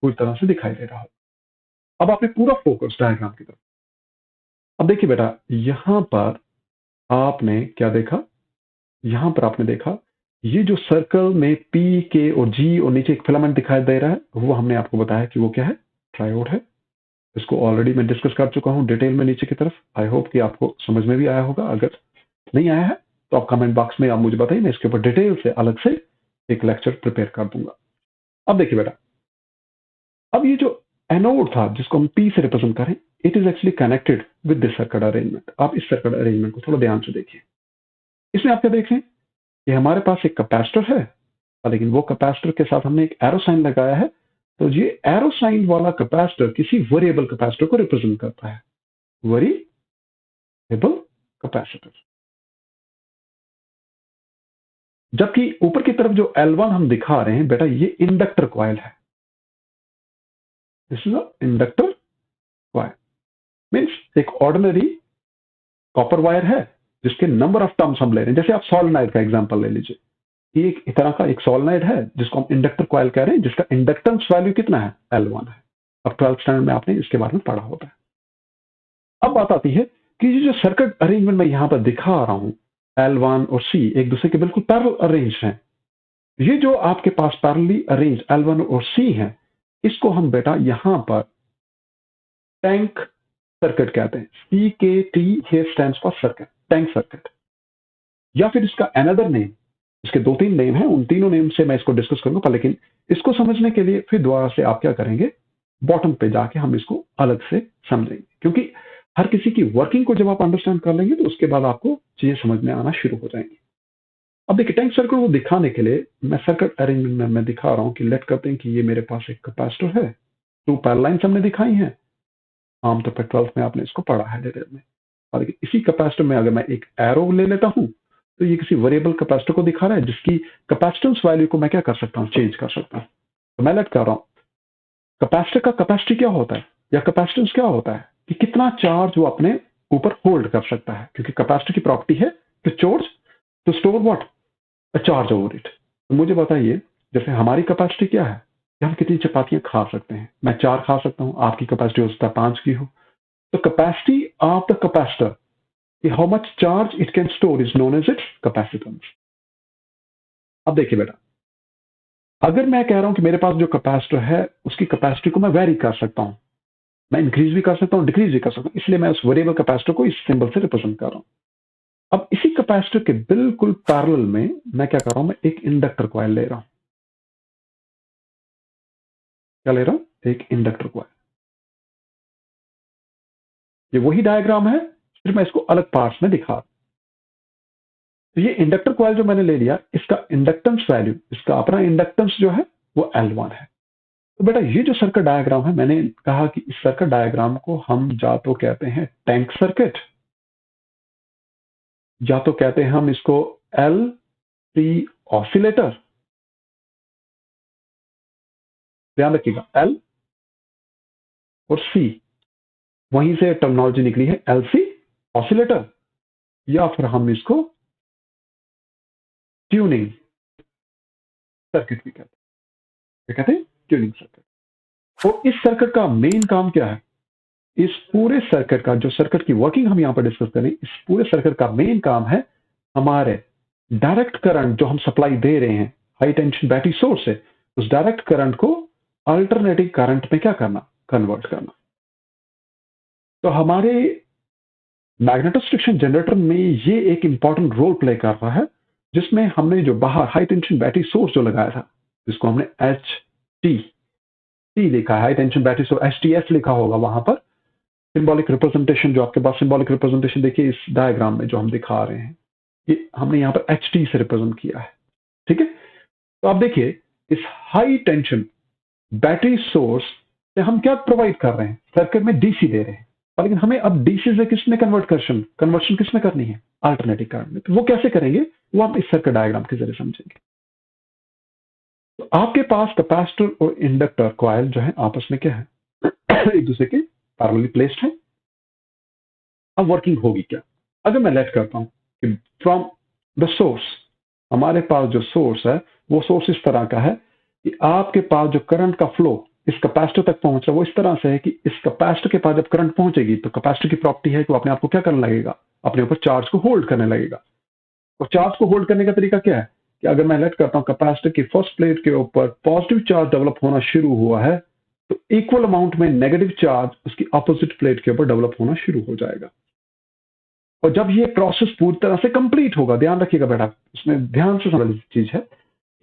पूरी तरह से दिखाई दे रहा हो। अब आपने पूरा फोकस डायग्राम की तरफ। अब देखिए बेटा, यहां पर आपने क्या देखा, यहां पर आपने देखा ये जो सर्कल में पी के और जी और नीचे एक फिलामेंट दिखाई दे रहा है वो हमने आपको बताया कि वो क्या है, ट्रायोड है। इसको ऑलरेडी मैं डिस्कस कर चुका हूं डिटेल में नीचे की तरफ। आई होप कि आपको समझ में भी आया होगा। अगर नहीं आया है तो आप कमेंट बॉक्स में आप मुझे बताइए, मैं इसके ऊपर डिटेल से अलग से एक लेक्चर प्रिपेयर कर दूंगा। अब देखिए बेटा, अब ये जो एनोड था जिसको हम पी से रिप्रेजेंट करें, it is actually connected with this circuit arrangement. आप इस सर्किट अरेंजमेंट को थोड़ा ध्यान से देखिए। इसमें आप क्या देख रहे हैं कि हमारे पास एक कैपेसिटर है, लेकिन वो कैपेसिटर के साथ हमने एक एरो साइन लगाया है। तो ये एरो साइन वाला कैपेसिटर किसी वेरिएबल कैपेसिटर को रिप्रेजेंट करता है, वेरिएबल कैपेसिटर। जबकि ऊपर की तरफ जो L1 हम दिखा रहे हैं बेटा, ये इंडक्टर कॉइल है। This is inductor coil, means एक ऑर्डिनरी कॉपर वायर है जिसके नंबर ऑफ टर्म्स हम ले रहे हैं। जैसे आप सोलेनोइड का एग्जांपल ले लीजिए, एक तरह का एक सोलेनोइड है जिसको हम इंडक्टर कॉइल कह रहे हैं, जिसका इंडक्टेंस वैल्यू कितना है, L1 है। अब 12th स्टैंडर्ड में आपने इसके बारे में पढ़ा होता है। अब बात आती है कि ये जो सर्किट अरेंजमेंट मैं यहां पर दिखा रहा हूं, L1 और C एक दूसरे के बिल्कुल पैरेलल अरेंज हैं। ये जो आपके पास पैरेलली अरेंज L1 और C है, इसको हम बेटा यहां पर टैंक सर्किट कहते हैं। CKT here stands for circuit, tank circuit. या फिर इसका अनदर नेम, इसके 2-3 नेम हैं, उन तीनों नेम से मैं इसको डिस्कस करूंगा। पर लेकिन इसको समझने के लिए फिर दोबारा से आप क्या करेंगे, बॉटम पे जाके हम इसको अलग से समझेंगे। क्योंकि हर किसी की वर्किंग को जब आप अंडरस्टैंड कर लेंगे तो उसके बाद आपको चीजें समझ में आना शुरू हो जाएंगी। अब देखिए, टैंक सर्किट को दिखाने के लिए मैं सर्किट अरेंजमेंट में मैं दिखा रहा हूं कि लेट करते हैं कि ये मेरे पास एक कैपेसिटर है, 2 पैरेलल लाइंस हमने दिखाई हैं। आमतौर पर 12th में आपने इसको पढ़ा है डिटेल में। और इसी कैपेसिटर में अगर मैं एक एरो ले लेता हूं तो ये किसी वेरिएबल कैपेसिटर को दिखा रहा है जिसकी कैपेसिटेंस वैल्यू को मैं क्या कर सकता हूं, चेंज कर सकता हूं। तो मैं लेट कर रहा हूं, कैपेसिटर का कैपेसिटी क्या होता है या कैपेसिटेंस क्या होता है कि कितना चार्ज वो अपने ऊपर होल्ड कर सकता है। क्योंकि कैपेसिटर की प्रॉपर्टी है to store what, a charge over it. तो मुझे बताइए, जैसे हमारी कैपेसिटी क्या है कि हम कितनी चपातियां खा सकते हैं। मैं 4 खा सकता हूं, आपकी कैपेसिटी हो सकता है 5 की हो। तो capacity of the capacitor, how much charge it can store is known as its capacitance। अब देखिए बेटा, अगर मैं कह रहा हूं कि मेरे पास जो कैपेसिटर है उसकी कैपेसिटी को मैं वेरी कर सकता हूं, मैं इंक्रीज भी कर सकता हूं, डिक्रीज भी कर सकता हूं, इसलिए मैं उस वेरिएबल कैपेसिटर को इस सिंबल से रिप्रेजेंट कर रहा हूं। अब इसी कैपेसिटर के बिल्कुल पैरेलल में मैं क्या कर रहा हूं, मैं एक इंडक्टर कॉइल ले रहा हूं। क्या ले रहा हूं, एक इंडक्टर कॉइल। ये वही डायग्राम है, सिर्फ मैं इसको अलग पार्ट्स में दिखा रहा हूं। तो ये इंडक्टर कॉइल जो मैंने ले लिया, इसका इंडक्टेंस वैल्यू, इसका अपना इंडक्टेंस जो है वो L1 है। तो बेटा, ये जो सर्किट डायग्राम है, मैंने कहा कि इस सर्किट डायग्राम को हम या तो कहते हैं टैंक सर्किट, या तो कहते हैं हम इसको LC ऑसिलेटर। ध्यान रखिएगा, L और C, वहीं से टर्मिनोलॉजी निकली है LC ऑसिलेटर। या फिर हम इसको ट्यूनिंग सर्किट भी कहते हैं। क्या कहते हैं, ट्यूनिंग सर्किट। तो इस सर्किट का मेन काम क्या है, इस पूरे सर्किट का, जो सर्किट की वर्किंग हम यहां पर डिस्कस करें, इस पूरे सर्किट का मेन काम है हमारे डायरेक्ट करंट जो हम सप्लाई दे रहे हैं हाई टेंशन बैटरी सोर्स से, उस डायरेक्ट करंट को अल्टरनेटिंग करंट में क्या करना, कन्वर्ट करना। तो हमारे मैग्नेटोस्ट्रिक्शन जनरेटर में ये एक इंपॉर्टेंट रोल प्ले कर रहा है, जिसमें हमने जो बाहर हाई टेंशन बैटरी सोर्स जो लगाया था, जिसको हमने एच टी लिखा है, high tension battery source, HTS लिखा होगा वहां पर। सिंबॉलिक रिप्रेजेंटेशन जो आपके पास सिंबॉलिक रिप्रेजेंटेशन देखिए इस डायग्राम में जो हम दिखा रहे हैं, ये हमने यहाँ पर HT से रिप्रेजेंट किया है। ठीक है, तो आप देखिए इस हाई टेंशन बैटरी सोर्स से हम क्या प्रोवाइड कर रहे हैं, सर्किट में डीसी दे रहे हैं, लेकिन हमें अब डीसी से किसमें कन्वर्शन किसमें करनी है, अल्टरनेटिंग करंट में। तो वो कैसे करेंगे, वो हम इस सर्किट डायग्राम के जरिए समझेंगे। तो आपके पास कैपेसिटर और इंडक्टर कॉइल जो है आपस में क्या है, एक दूसरे के पैरेलली प्लेस्ड है। अब वर्किंग होगी क्या, अगर मैं लेट करता हूं कि फ्रॉम द सोर्स, हमारे पास जो सोर्स है वो सोर्स इस तरह का है कि आपके पास जो करंट का फ्लो इस कैपेसिटर तक पहुंच रहा है वो इस तरह से है कि इस कैपेसिटर के पास जब करंट पहुंचेगी तो कैपेसिटर की प्रॉपर्टी है कि वो अपने आप को क्या करने लगेगा, अपने ऊपर चार्ज को होल्ड करने लगेगा। और चार्ज को होल्ड करने का तरीका क्या है कि अगर मैं लेट करता हूं कैपेसिटर की फर्स्ट प्लेट के ऊपर पॉजिटिव चार्ज डेवलप होना शुरू हुआ है, तो इक्वल अमाउंट में नेगेटिव चार्ज उसकी अपोजिट प्लेट के ऊपर डेवलप होना शुरू हो जाएगा। और जब ये प्रोसेस पूरी तरह से कंप्लीट होगा, ध्यान रखिएगा बेटा, इसमें ध्यान से समझ चीज है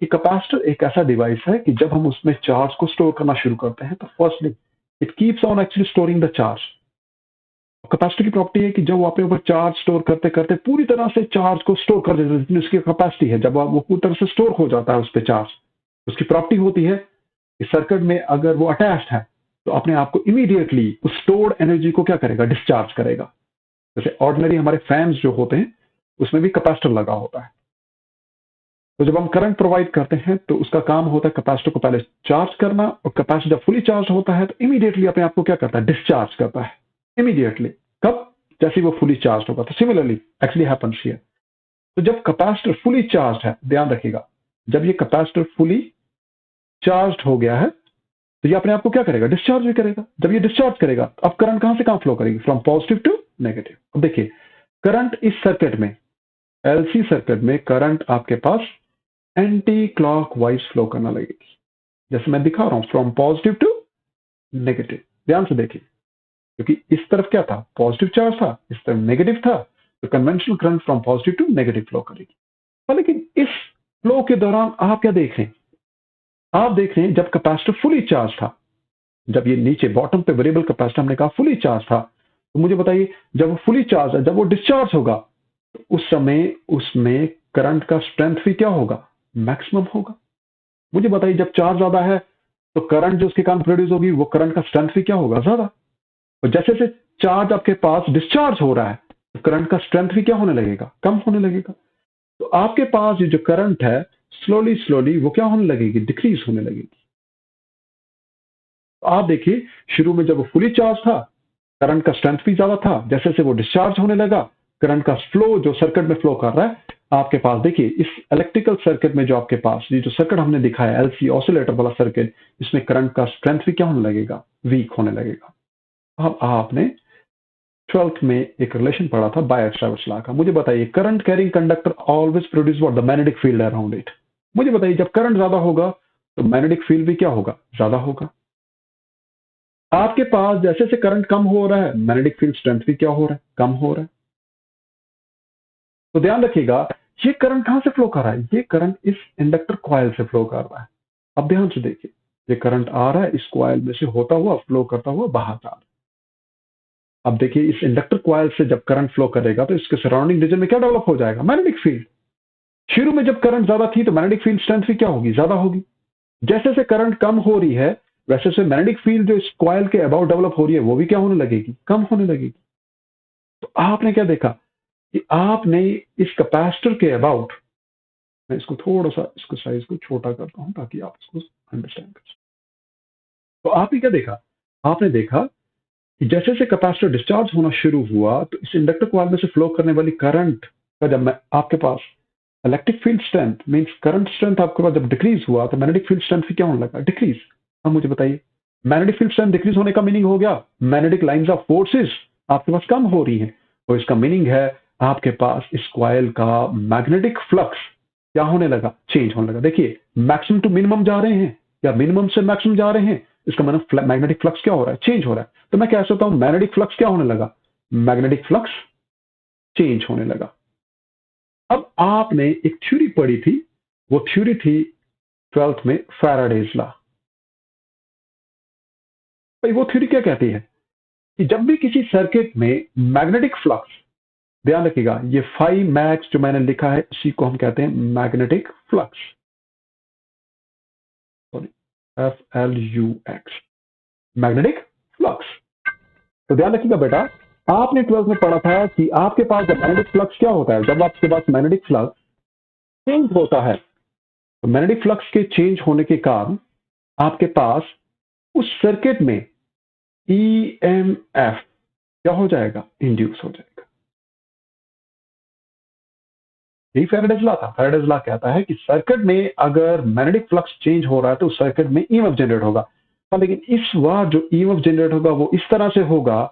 कि कैपेसिटर एक ऐसा डिवाइस है कि जब हम उसमें चार्ज को स्टोर करना शुरू करते हैं तो firstly it keeps on actually storing the charge. Capacitor की प्रॉपर्टी है कि जब वो अपने ऊपर चार्ज स्टोर करते करते पूरी तरह से चार्ज को स्टोर कर देते हैं, जितनी उसकी कैपेसिटी है, जब वो पूरी तरह से स्टोर हो जाता है उस पर चार्ज, उसकी प्रॉपर्टी होती है कि सर्किट में अगर वो अटैच्ड है तो अपने आप को इमीडिएटली उस स्टोर्ड एनर्जी को क्या करेगा, डिस्चार्ज करेगा। जैसे ऑर्डिनरी हमारे फैंस जो होते हैं उसमें भी कैपेसिटर लगा होता है। तो जब हम करंट प्रोवाइड करते हैं तो उसका काम होता है कैपेसिटर को पहले चार्ज करना, और कैपेसिटर जब फुली चार्ज होता है तो इमीडिएटली अपने आप को क्या करता है, डिस्चार्ज करता है इमीडिएटली। कब, जैसे वो फुली चार्ज होगा। तो सिमिलरली एक्चुअली हैपेंस हियर। तो जब कैपेसिटर फुली चार्ज है, ध्यान रखिएगा, जब ये कैपेसिटर फुली चार्ज हो गया है तो ये अपने आप को क्या करेगा, डिस्चार्ज भी करेगा। जब ये डिस्चार्ज करेगा अब करंट कहां से कहां फ्लो करेगी, फ्रॉम पॉजिटिव टू नेगेटिव। अब देखिए करंट इस सर्किट में, एलसी सर्किट में करंट आपके पास एंटी क्लॉक वाइज फ्लो करना लगेगी, जैसे मैं दिखा रहा हूं, फ्रॉम पॉजिटिव टू नेगेटिव। ध्यान से देखिए, क्योंकि इस तरफ क्या था, पॉजिटिव चार्ज था, इस तरफ नेगेटिव था, तो conventional current from positive to negative flow करेगी। लेकिन इस फ्लो के दौरान आप क्या देख रहे हैं, आप देख रहे हैं जब कैपेसिटर फुली चार्ज था, जब ये नीचे बॉटम पे वेरिएबल कैपेसिटर हमने कहा फुली चार्ज था, तो मुझे बताइए जब वो फुली चार्ज है, जब वो डिस्चार्ज होगा तो उस समय उसमें करंट का स्ट्रेंथ भी क्या होगा, मैक्सिमम होगा। मुझे बताइए जब चार्ज ज्यादा है तो करंट जो उसके कारण प्रोड्यूस होगी वो करंट का स्ट्रेंथ भी क्या होगा, ज्यादा। और जैसे जैसे चार्ज आपके पास डिस्चार्ज हो रहा है तो करंट का स्ट्रेंथ भी क्या होने लगेगा, कम होने लगेगा। तो आपके पास ये जो करंट है स्लोली स्लोली वो क्या होने लगेगी, डिक्रीज होने लगेगी। तो आप देखिए शुरू में जब वो फुली चार्ज था करंट का स्ट्रेंथ भी ज्यादा था, जैसे जैसे वो डिस्चार्ज होने लगा करंट का फ्लो जो सर्किट में फ्लो कर रहा है, आपके पास देखिए इस इलेक्ट्रिकल सर्किट में जो आपके पास ये जो सर्किट हमने दिखाया एलसी ऑसिलेटर वाला सर्किट, इसमें करंट का स्ट्रेंथ भी क्या होने लगेगा, वीक होने लगेगा। अब आपने 12th में एक रिलेशन पढ़ा था बायट-सावर्त लॉ का। मुझे बताइए current carrying conductor always produce what, the magnetic field around it. मुझे बताइए जब करंट ज्यादा होगा तो मैग्नेटिक फील्ड भी क्या होगा, ज्यादा होगा। आपके पास जैसे जैसे करंट कम हो रहा है मैग्नेटिक फील्ड स्ट्रेंथ भी क्या हो रहा है, कम हो रहा है। तो ध्यान रखिएगा ये करंट कहां से फ्लो कर रहा है, ये करंट इस इंडक्टर कॉइल से फ्लो कर रहा है। अब ध्यान से देखिए ये करंट आ रहा है इस कॉइल में से होता हुआ फ्लो करता हुआ बाहर जा रहा है। अब देखिए इस इंडक्टर कॉइल से जब करंट फ्लो करेगा तो इसके सराउंडिंग रीजन में क्या डेवलप हो जाएगा, मैग्नेटिक फील्ड। शुरू में जब करंट ज्यादा थी तो मैग्नेटिक फील्ड स्ट्रेंथ भी क्या होगी, ज्यादा होगी। जैसे जैसे करंट कम हो रही है वैसे वैसे मैग्नेटिक फील्ड जो इस कॉइल के अबाउट डेवलप हो रही है वो भी क्या होने लगेगी, कम होने लगेगी। तो आपने क्या देखा कि आपने इस कैपेसिटर के अबाउट, मैं इसको थोड़ा सा इसको साइज को छोटा करता हूं ताकि आप इसको अंडरस्टैंड कर सकें। तो आपने क्या देखा, आपने देखा कि जैसे जैसे कैपेसिटर डिस्चार्ज होना शुरू हुआ तो इस इंडक्टर कॉइल में से फ्लो करने वाली करंट का जब मैं आपके पास electric field strength means current strength आपके पास जब डिक्रीज हुआ तो मैग्नेटिक फील्ड स्ट्रेंथ भी क्या होने लगा, डिक्रीज। अब मुझे बताइए मैग्नेटिक फील्ड स्ट्रेंथ डिक्रीज होने का मीनिंग हो गया मैग्नेटिक लाइंस ऑफ फोर्सेस आपके पास कम हो रही हैं, और इसका मीनिंग है आपके पास इस कॉइल का मैग्नेटिक फ्लक्स क्या होने लगा, चेंज होने लगा। देखिए मैक्सिमम टू मिनिमम जा रहे हैं या मिनिमम से मैक्सिमम जा रहे हैं, इसका मतलब मैग्नेटिक फ्लक्स क्या हो रहा है, चेंज हो रहा है। तो मैं कह सकता हूं मैग्नेटिक फ्लक्स क्या होने लगा, मैग्नेटिक फ्लक्स चेंज होने लगा। अब आपने एक थ्योरी पढ़ी थी, वो थ्योरी थी 12th में फैराडेज लॉ। भाई वो थ्योरी क्या कहती है कि जब भी किसी सर्किट में मैग्नेटिक फ्लक्स, ध्यान रखिएगा ये फाई मैक्स जो मैंने लिखा है इसी को हम कहते हैं magnetic flux, sorry FLUX, magnetic flux. तो ध्यान रखिएगा बेटा, आपने 12th में पढ़ा था कि आपके पास जब मैग्नेटिक फ्लक्स क्या होता है, जब आपके पास मैग्नेटिक फ्लक्स चेंज होता है तो मैग्नेटिक फ्लक्स के चेंज होने के कारण आपके पास उस सर्किट में EMF क्या हो जाएगा, इंड्यूस हो जाएगा। यही फैराडेज लॉ था। फैराडेज लॉ कहता है कि सर्किट में अगर मैग्नेटिक फ्लक्स चेंज हो रहा है तो सर्किट में ईएमएफ जनरेट होगा, लेकिन इस बार जो ईएमएफ जनरेट होगा वो इस तरह से होगा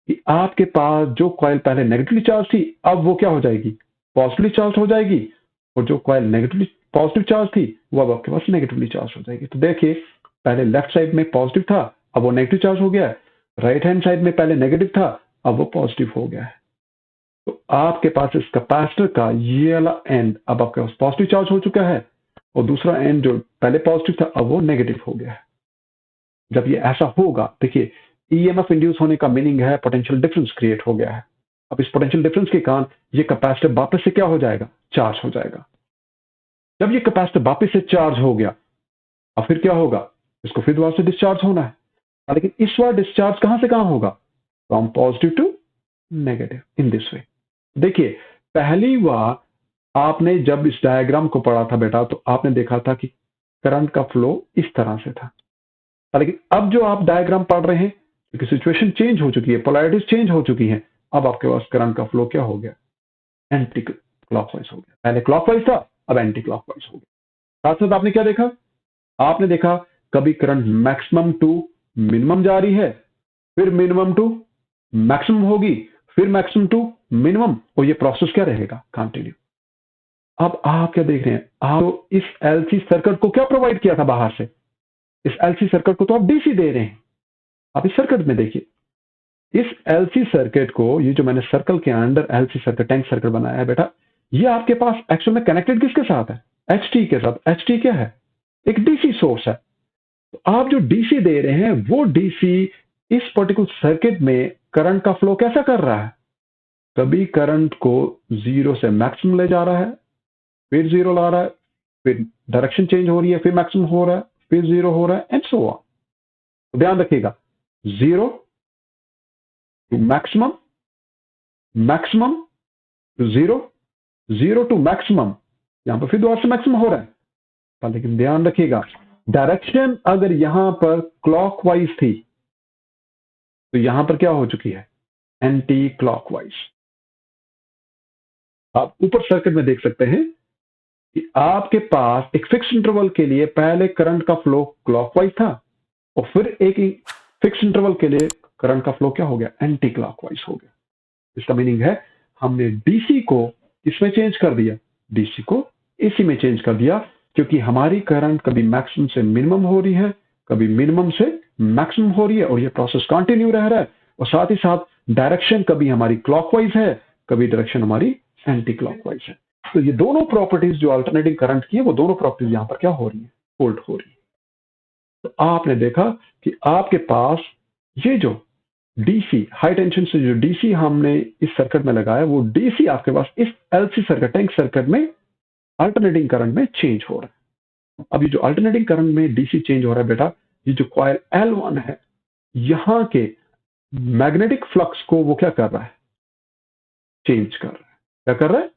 कि आपके पास जो कॉइल पहले नेगेटिवली चार्ज थी अब वो क्या हो जाएगी, पॉजिटिवली चार्ज हो जाएगी, और जो कॉइल नेगेटिवली पॉजिटिव चार्ज थी वो अब आपके पास नेगेटिवली चार्ज हो जाएगी। तो देखिए पहले लेफ्ट साइड में पॉजिटिव था अब वो नेगेटिव चार्ज हो गया है, राइट हैंड साइड में पहले नेगेटिव था अब वो पॉजिटिव हो गया है। तो आपके पास इस कैपेसिटर का ये वाला एंड अब आपके पास पॉजिटिव चार्ज हो चुका है और दूसरा एंड जो पहले पॉजिटिव था अब वो नेगेटिव हो गया है। जब ये ऐसा होगा, देखिए ईएमएफ इंड्यूस होने का मीनिंग है पोटेंशियल डिफरेंस क्रिएट हो गया है। अब इस पोटेंशियल डिफरेंस के कारण ये कैपेसिटर वापस से क्या हो जाएगा, चार्ज हो जाएगा। जब ये कैपेसिटर वापस से चार्ज हो गया अब फिर क्या होगा, इसको फिर दोबारा से डिस्चार्ज होना है, लेकिन इस बार डिस्चार्ज कहां से कहां होगा, from positive to negative, in this way. देखिए पहली बार आपने जब इस डायग्राम को पढ़ा था बेटा तो आपने देखा था कि करंट का फ्लो इस तरह से था, लेकिन अब जो आप डायग्राम पढ़ रहे हैं क्योंकि सिचुएशन चेंज हो चुकी है, पोलैरिटीज चेंज हो चुकी है, अब आपके पास करंट का फ्लो क्या हो गया, एंटी क्लॉकवाइज हो गया। पहले क्लॉकवाइज था अब एंटी क्लॉकवाइज हो गया। साथ साथ आपने क्या देखा, आपने देखा कभी करंट मैक्सिमम टू मिनिमम जा रही है, फिर मिनिमम टू मैक्सिमम होगी, फिर मैक्सिमम टू मिनिमम, और ये प्रोसेस क्या रहेगा, कंटिन्यू। अब आप क्या देख रहे हैं, आप तो इस एलसी सर्किट को क्या प्रोवाइड किया था बाहर से, इस एलसी सर्किट को तो आप डीसी दे रहे हैं। आप इस सर्किट में देखिए, इस एलसी सर्किट को, ये जो मैंने सर्कल के under LC circuit tank circuit बनाया है बेटा, ये आपके पास एक्चुअल में कनेक्टेड किसके साथ है, एचटी के साथ। एचटी क्या है, एक डीसी सोर्स है। तो आप जो डीसी दे रहे हैं वो डीसी इस पर्टिकुलर सर्किट में करंट का फ्लो कैसा कर रहा है, कभी करंट को जीरो से मैक्सिमम ले जा रहा है, फिर जीरो ला रहा है, फिर डायरेक्शन चेंज हो रही है, फिर मैक्सिमम हो रहा है, फिर जीरो हो रहा है, एंड सो ऑन। तो ध्यान रखिएगा, zero to maximum, maximum to zero, zero to maximum, यहां पर फिर दोबारा से मैक्सिमम हो रहा है। लेकिन ध्यान रखिएगा डायरेक्शन अगर यहां पर क्लॉकवाइज थी तो यहां पर क्या हो चुकी है, एंटी क्लॉकवाइज। आप ऊपर सर्किट में देख सकते हैं कि आपके पास एक फिक्स इंटरवल के लिए पहले करंट का फ्लो क्लॉकवाइज था और फिर एक फिक्स इंटरवल के लिए करंट का फ्लो क्या हो गया, एंटी क्लॉकवाइज हो गया। इसका मीनिंग है हमने डीसी को इसमें चेंज कर दिया, डीसी को एसी में चेंज कर दिया, क्योंकि हमारी करंट कभी मैक्सिमम से मिनिमम हो रही है, कभी मिनिमम से मैक्सिमम हो रही है, और ये प्रोसेस कंटिन्यू रह रहा है। और साथ ही साथ डायरेक्शन कभी हमारी क्लॉकवाइज है, कभी डायरेक्शन हमारी एंटी क्लॉकवाइज है। तो ये दोनों प्रॉपर्टीज जो अल्टरनेटिंग करंट की है वो दोनों प्रॉपर्टीज यहां पर क्या हो रही है, होल्ड हो रही है। तो आपने देखा कि आपके पास ये जो डीसी हाई टेंशन से जो डीसी हमने इस सर्किट में लगाया वो डीसी आपके पास इस एलसी सर्किट टैंक सर्किट में अल्टरनेटिंग करंट में चेंज हो रहा है। अब ये जो अल्टरनेटिंग करंट में डीसी चेंज हो रहा है बेटा, ये जो कॉइल L1 है यहां के मैग्नेटिक फ्लक्स को वो क्या कर रहा है, चेंज कर रहा है। क्या कर रहा है,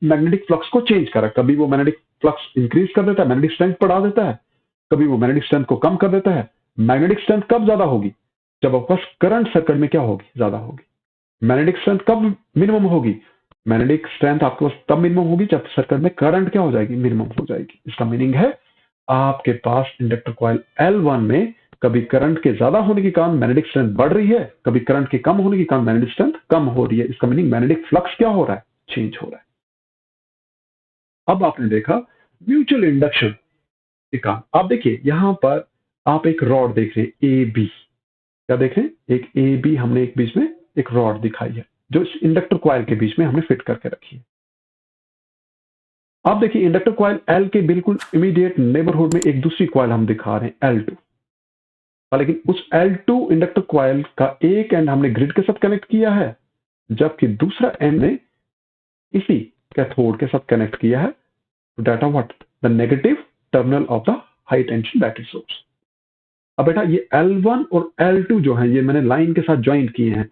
मैग्नेटिक फ्लक्स को चेंज कर रहा है। कभी वो मैग्नेटिक फ्लक्स इंक्रीज कर देता है, मैग्नेटिक स्ट्रेंथ बढ़ा देता है, कभी वो मैग्नेटिक स्ट्रेंथ को कम कर देता है। मैग्नेटिक स्ट्रेंथ कब ज्यादा होगी, जब आपके पास करंट सर्किट में क्या होगी, ज्यादा होगी। मैग्नेटिक स्ट्रेंथ कब मिनिमम होगी, मैग्नेटिक स्ट्रेंथ आपके पास तब मिनिमम होगी जब सर्किट में करंट क्या हो जाएगी, मिनिमम हो जाएगी। इसका मीनिंग है आपके पास इंडक्टर कॉइल L1 में कभी करंट के ज्यादा होने के कारण मैग्नेटिक स्ट्रेंथ बढ़ रही है, कभी करंट के कम होने के कारण मैग्नेटिक स्ट्रेंथ कम हो रही है। इसका मीनिंग मैग्नेटिक फ्लक्स क्या हो रहा है, चेंज हो रहा है। अब आपने देखा म्यूचुअल इंडक्शन के कारण। आप देखिए यहां पर आप एक रॉड देख रहे हैं ए बी, क्या देख रहे हैं, एक ए बी, हमने एक बीच में एक रॉड दिखाई है। जो इस इंडक्टर कॉइल के बीच में हमने फिट करके रखी है। अब देखिए इंडक्टर कॉइल L के बिल्कुल इमीडिएट नेबरहुड में एक दूसरी कॉइल हम दिखा रहे हैं L2, लेकिन उस L2 इंडक्टर कॉइल का एक एंड हमने ग्रिड के साथ कनेक्ट किया है, जबकि दूसरा एंड ने इसी कैथोड के साथ कनेक्ट किया है that are what the negative terminal of the high tension battery source. अब बेटा ये L1 और L2 जो है ये मैंने लाइन के साथ ज्वाइन किए हैं।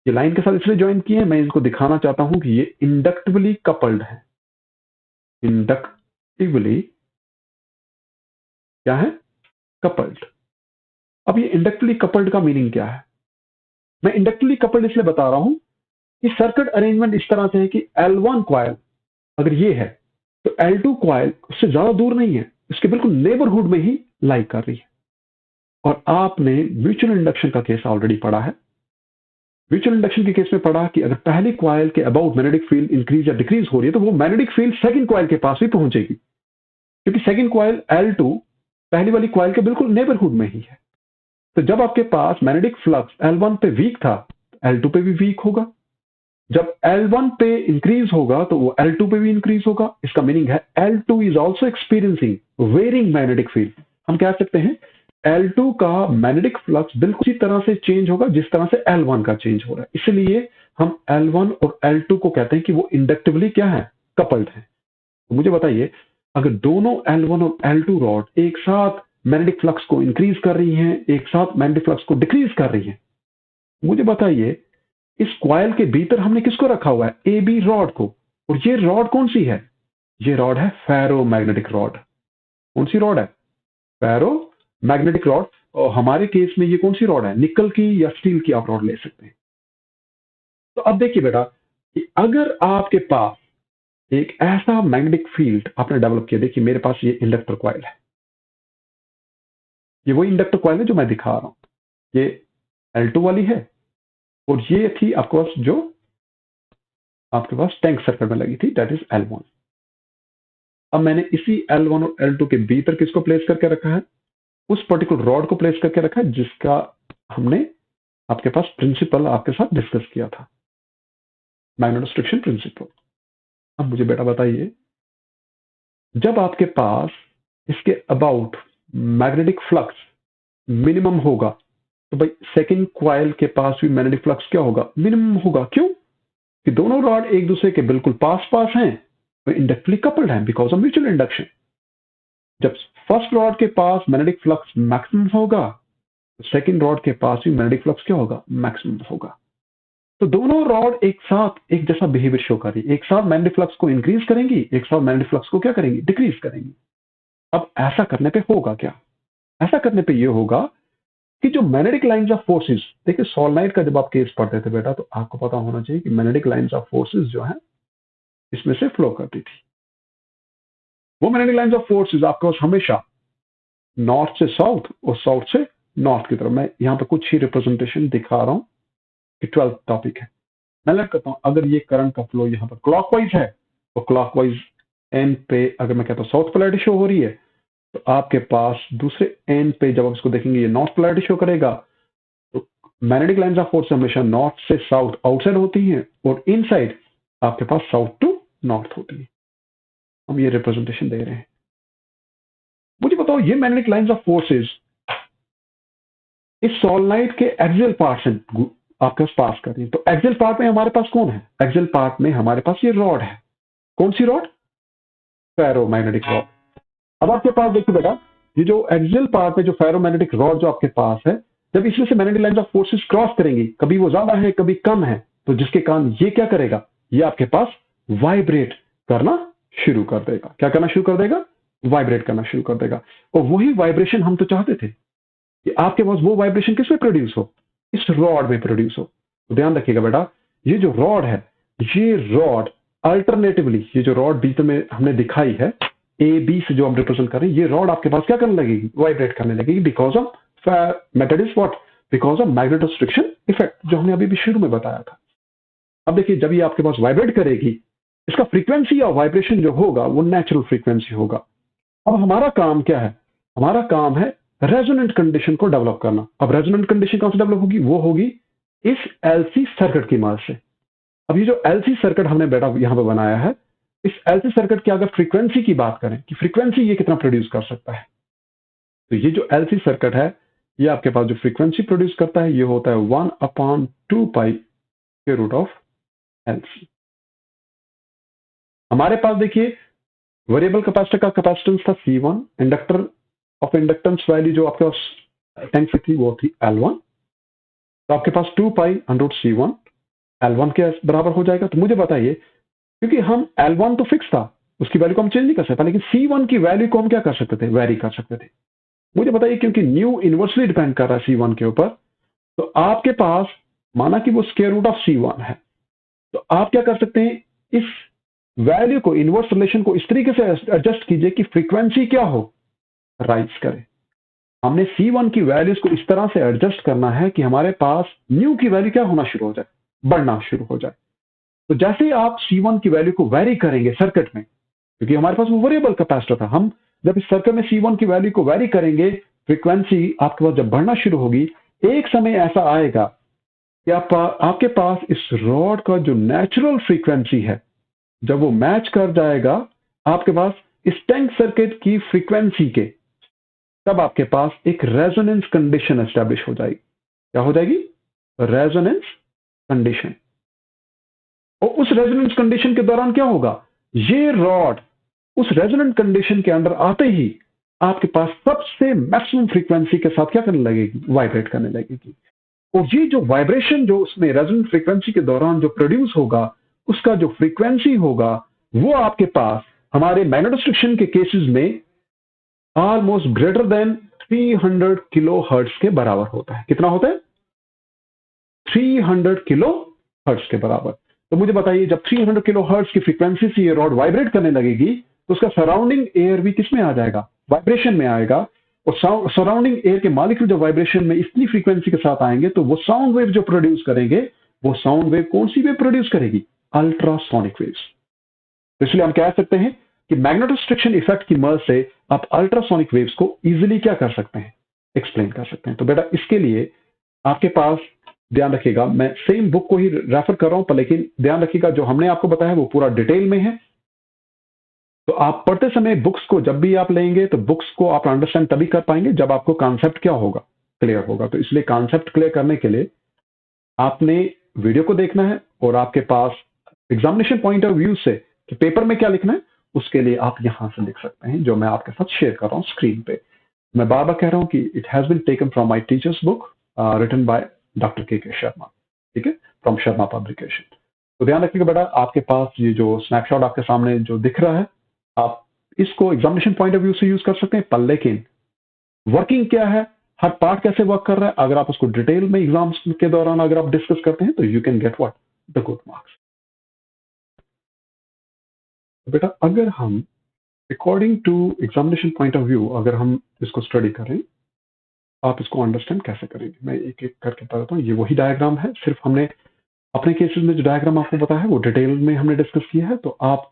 ये लाइन के साथ इसलिए ज्वाइन किए हैं, मैं इनको दिखाना चाहता हूं कि ये इंडक्टिवली कपल्ड है। इंडक्टिवली क्या है? कपल्ड। अब ये इंडक्टिवली कपल्ड का मीनिंग क्या है? मैं इंडक्टिवली कपल्ड इसलिए बता रहा हूं कि सर्किट अरेंजमेंट इस तरह से है कि L1 कॉइल अगर ये है तो L2 कॉइल उससे ज्यादा दूर नहीं है, इसके बिल्कुल नेबरहुड में ही लाई कर रही है। और आपने म्यूचुअल इंडक्शन का केस ऑलरेडी पढ़ा है। म्यूचुअल इंडक्शन के केस में पढ़ा कि अगर पहली कॉइल के अबाउट मैग्नेटिक फील्ड इंक्रीज या डिक्रीज हो रही है तो वो मैग्नेटिक फील्ड सेकंड कॉइल के पास भी पहुंचेगी, क्योंकि सेकंड कॉइल L2 पहली वाली कॉइल के बिल्कुल नेबरहुड में ही है। तो जब आपके पास मैग्नेटिक फ्लक्स L1 पे वीक था, L2 पे भी वीक होगा। जब L1 पे इंक्रीज होगा तो वो L2 पे भी इंक्रीज होगा। इसका मीनिंग है L2 is also experiencing varying magnetic field. हम कह सकते हैं L2 का मैग्नेटिक फ्लक्स बिल्कुल उसी तरह से चेंज होगा जिस तरह से L1 का चेंज हो रहा है। इसलिए हम L1 और L2 को कहते हैं कि वो इंडक्टिवली क्या है? कपल्ड है। तो मुझे बताइए, अगर दोनों L1 और L2 रॉड एक साथ मैग्नेटिक फ्लक्स को इंक्रीज कर रही हैं, एक साथ मैग्नेटिक फ्लक्स को डिक्रीज कर रही हैं, मुझे बताइए इस कॉइल के भीतर हमने किसको रखा हुआ है? ए बी रॉड को। और ये रॉड कौन सी है? ये रॉड है फेरोमैग्नेटिक रॉड। कौन सी रॉड है? Ferromagnetic rod. और हमारे केस में ये कौन सी रॉड है? निकल की या स्टील की आप रॉड ले सकते हैं। तो अब देखिए बेटा कि अगर आपके पास एक ऐसा मैग्नेटिक फील्ड आपने डेवलप किया, देखिए मेरे पास ये इंडक्टर कॉइल है, ये वही इंडक्टर कॉइल है जो मैं दिखा रहा हूं। ये L2 वाली है और ये थी आपके पास जो आपके पास टैंक सर्किट में लगी थी, दैट इज L1। अब मैंने इसी L1 और L2 के भीतर किसको प्लेस करके रखा है? उस पर्टिकुलर रॉड को प्लेस करके रखा है जिसका हमने आपके पास प्रिंसिपल आपके साथ डिस्कस किया था, मैग्नेटोस्ट्रिक्शन प्रिंसिपल। अब मुझे बेटा बताइए, जब आपके पास इसके अबाउट मैग्नेटिक फ्लक्स मिनिमम होगा तो भाई सेकंड कॉइल के पास भी मैग्नेटिक फ्लक्स क्या होगा? मिनिमम होगा। क्यों? कि दोनों रॉड एक दूसरे के बिल्कुल पास पास हैं, तो इंडक्टिवली कपल्ड हैं बिकॉज ऑफ म्यूचुअल इंडक्शन। जब फर्स्ट रॉड के पास मैग्नेटिक फ्लक्स मैक्सिमम होगा तो सेकंड रॉड के पास भी मैग्नेटिक फ्लक्स क्या होगा? मैक्सिमम होगा। तो दोनों रॉड एक साथ एक जैसा बिहेवियर शो कर रही है, एक साथ मैग्नेटिक फ्लक्स को इंक्रीज करेंगी, एक साथ मैग्नेटिक फ्लक्स को क्या करेंगी? डिक्रीज करेंगी। अब ऐसा करने पे होगा क्या? ऐसा करने पे ये होगा कि जो मैग्नेटिक लाइंस ऑफ फोर्सेस, देखिए सोलेनोइड का जब आप केस पढ़ते थे बेटा तो आपको पता होना चाहिए कि मैग्नेटिक लाइंस ऑफ फोर्सेस जो है इसमें से फ्लो करती थी। वो मैग्नेटिक लाइंस ऑफ फोर्सेस आपके पास हमेशा नॉर्थ से साउथ और साउथ से नॉर्थ की तरफ, मैं यहाँ पे कुछ ही रिप्रेजेंटेशन दिखा रहा हूँ कि 12th टॉपिक है। मैं लग करता हूँ अगर ये करंट का फ्लो यहाँ पर क्लॉकवाइज है तो क्लॉकवाइज एंड पे अगर मैं कहता हूँ साउथ पोलैरिटी शो हो रही है तो आपके पास दूसरे एंड पे जब आप इसको देखेंगे ये नॉर्थ पोलैरिटी शो करेगा। तो मैग्नेटिक लाइंस ऑफ फोर्स हमेशा नॉर्थ से साउथ आउटसाइड होती हैं और इनसाइड आपके पास साउथ टू नॉर्थ होती है। हम ये रिप्रेजेंटेशन दे रहे हैं। मुझे बताओ ये मैग्नेटिक लाइंस ऑफ फोर्सेस इस सोलेनोइड के एक्सियल पार्ट से आपके पास कर रही है। तो एक्सियल पार्ट में हमारे पास कौन है? एक्सियल पार्ट में हमारे पास ये रॉड है। कौन सी रॉड? Ferromagnetic rod. अब आपके पास देखिए बेटा, ये जो एक्सियल पार्ट में जो फेरोमैग्नेटिक रॉड जो आपके पास है, जब इसमें से magnetic lines of forces cross करेंगी, कभी वो ज्यादा है कभी कम है, तो जिसके कारण ये क्या करेगा? ये आपके पास वाइब्रेट करना शुरू कर देगा। क्या करना शुरू कर देगा? वाइब्रेट करना शुरू कर देगा। और वही वाइब्रेशन हम तो चाहते थे कि आपके पास वो वाइब्रेशन किस में प्रोड्यूस हो? इस रॉड में प्रोड्यूस हो। तो ध्यान रखिएगा बेटा, ये जो रॉड है, ये रॉड अल्टरनेटिवली, ये जो रॉड बीच में हमने दिखाई है ए बी से जो हम रिप्रेजेंट कर रहे हैं, ये रॉड आपके पास क्या करने लगेगी? वाइब्रेट करने लगेगी because of method is what? Because of magnetostriction effect, जो हमने अभी भी शुरू में बताया था। अब देखिए जब ये आपके पास वाइब्रेट करेगी, इसका फ्रीक्वेंसी या वाइब्रेशन जो होगा वो नेचुरल फ्रीक्वेंसी होगा। अब हमारा काम क्या है? हमारा काम है रेजोनेंट कंडीशन को डेवलप करना। अब रेजोनेंट कंडीशन कहां से डेवलप होगी? वो होगी इस एलसी सर्किट की मदद से। अब ये जो एलसी सर्किट हमने बेटा यहाँ पे बनाया है, इस एलसी सर्किट की अगर फ्रीक्वेंसी की बात करें कि फ्रीक्वेंसी ये कितना प्रोड्यूस कर सकता है, तो ये जो एलसी सर्किट है, ये आपके पास जो फ्रीक्वेंसी प्रोड्यूस करता है ये होता है 1/2 पाई के रूट ऑफ एलसी। हमारे पास देखिए वेरिएबल कैपेसिटर का कैपेसिटेंस था C1, inductor of inductance value जो आपके पास टैंक से थी वो थी L1, तो आपके पास 2 पाई अंडर C1 L1 के बराबर हो जाएगा। तो मुझे बताइए, क्योंकि हम L1 तो फिक्स था, उसकी वैल्यू को हम चेंज नहीं कर सकते, लेकिन C1 की वैल्यू को हम क्या कर सकते थे, वेरी कर सकते थे। मुझे बताइए, क्योंकि न्यू इनवर्सली डिपेंड कर रहा है C1 के ऊपर, तो आपके पास माना कि वो स्क्वायर रूट ऑफ C1 है, तो आप क्या कर सकते हैं, इस वैल्यू को, इनवर्स रिलेशन को इस तरीके से एडजस्ट कीजिए कि फ्रीक्वेंसी क्या हो, राइज करे। हमने C1 की वैल्यूज को इस तरह से एडजस्ट करना है कि हमारे पास न्यू की वैल्यू क्या होना शुरू हो जाए, बढ़ना शुरू हो जाए। तो जैसे ही आप C1 की वैल्यू को वेरी करेंगे सर्किट में, क्योंकि हमारे पास वो वेरिएबल कैपेसिटर था, हम जब इस सर्किट में C1 की वैल्यू को वेरी करेंगे, फ्रीक्वेंसी आपके पास जब बढ़ना शुरू होगी, एक समय ऐसा आएगा कि आपके पास इस रॉड का जो नेचुरल फ्रीक्वेंसी है, जब वो मैच कर जाएगा आपके पास इस टैंक सर्किट की फ्रीक्वेंसी के, तब आपके पास एक रेजोनेंस कंडीशन एस्टैब्लिश हो जाएगी। क्या हो जाएगी, रेजोनेंस कंडीशन। और उस रेजोनेंस कंडीशन के दौरान क्या होगा, ये रॉड उस रेजोनेंट कंडीशन के अंदर आते ही आपके पास सबसे मैक्सिमम फ्रीक्वेंसी के साथ क्या करने लगेगी, वाइब्रेट करने लगेगी। और ये जो वाइब्रेशन जो उसमें रेजोनेंट फ्रीक्वेंसी के दौरान जो प्रोड्यूस होगा, उसका जो फ्रीक्वेंसी होगा, वो आपके पास हमारे मैग्नेटोस्ट्रिक्शन के केसेस में almost greater than 300 kilo hertz के बराबर होता है। कितना होता है, 300 किलो हर्ट्ज के बराबर। तो मुझे बताइए, जब 300 किलो हर्ट्ज की फ्रीक्वेंसी से ये रॉड वाइब्रेट करने लगेगी, तो उसका सराउंडिंग एयर भी किस में आ जाएगा, वाइब्रेशन में आएगा। और सराउंडिंग एयर के मालिक्यूल जब वाइब्रेशन में इतनी फ्रीक्वेंसी के साथ आएंगे, तो वो साउंड वेव जो प्रोड्यूस करेंगे, वो साउंड वेव कौन सी वेव प्रोड्यूस करेगी, अल्ट्रासोनिक वेव्स। तो इसलिए हम कह सकते हैं कि मैग्नेटोस्ट्रिक्शन इफेक्ट की मदद से आप अल्ट्रासोनिक वेव्स को इजीली क्या कर सकते हैं, एक्सप्लेन कर सकते हैं। तो बेटा इसके लिए आपके पास ध्यान रखिएगा, मैं सेम बुक को ही रेफर कर रहा हूं, पर लेकिन ध्यान रखिएगा जो हमने आपको बताया वो पूरा डिटेल में है। तो आप पढ़ते समय बुक्स को जब भी आप लेंगे, तो बुक्स को आप अंडरस्टैंड तभी कर पाएंगे जब आपको कॉन्सेप्ट क्या होगा, क्लियर होगा। तो इसलिए कॉन्सेप्ट क्लियर करने के लिए आपने वीडियो को देखना है, और आपके पास एग्जामिनेशन पॉइंट ऑफ व्यू से कि पेपर में क्या लिखना है, उसके लिए आप यहां से लिख सकते हैं, जो मैं आपके साथ शेयर कर रहा हूं स्क्रीन पे। मैं बार बार कह रहा हूं कि it has been taken from my teacher's book written by doctor K Sharma, ठीक है, फ्रॉम शर्मा पब्लिकेशन। तो ध्यान रखिएगा बेटा, आपके पास ये जो स्नैपशॉट आपके सामने जो दिख रहा है, आप इसको एग्जामिनेशन पॉइंट ऑफ व्यू से यूज कर सकते हैं, पर लेकिन वर्किंग क्या है, हर पार्ट कैसे वर्क कर रहा है, अगर आप उसको डिटेल में एग्जाम्स के दौरान अगर आप डिस्कस करते हैं, तो you can get what, the good marks. बेटा अगर हम according to examination point of view अगर हम इसको स्टडी करें, आप इसको अंडरस्टैंड कैसे करेंगे, मैं एक एक करके बताता हूँ। ये वही डायग्राम है, सिर्फ हमने अपने केसेस में जो डायग्राम आपको बताया है वो डिटेल में हमने डिस्कस किया है। तो आप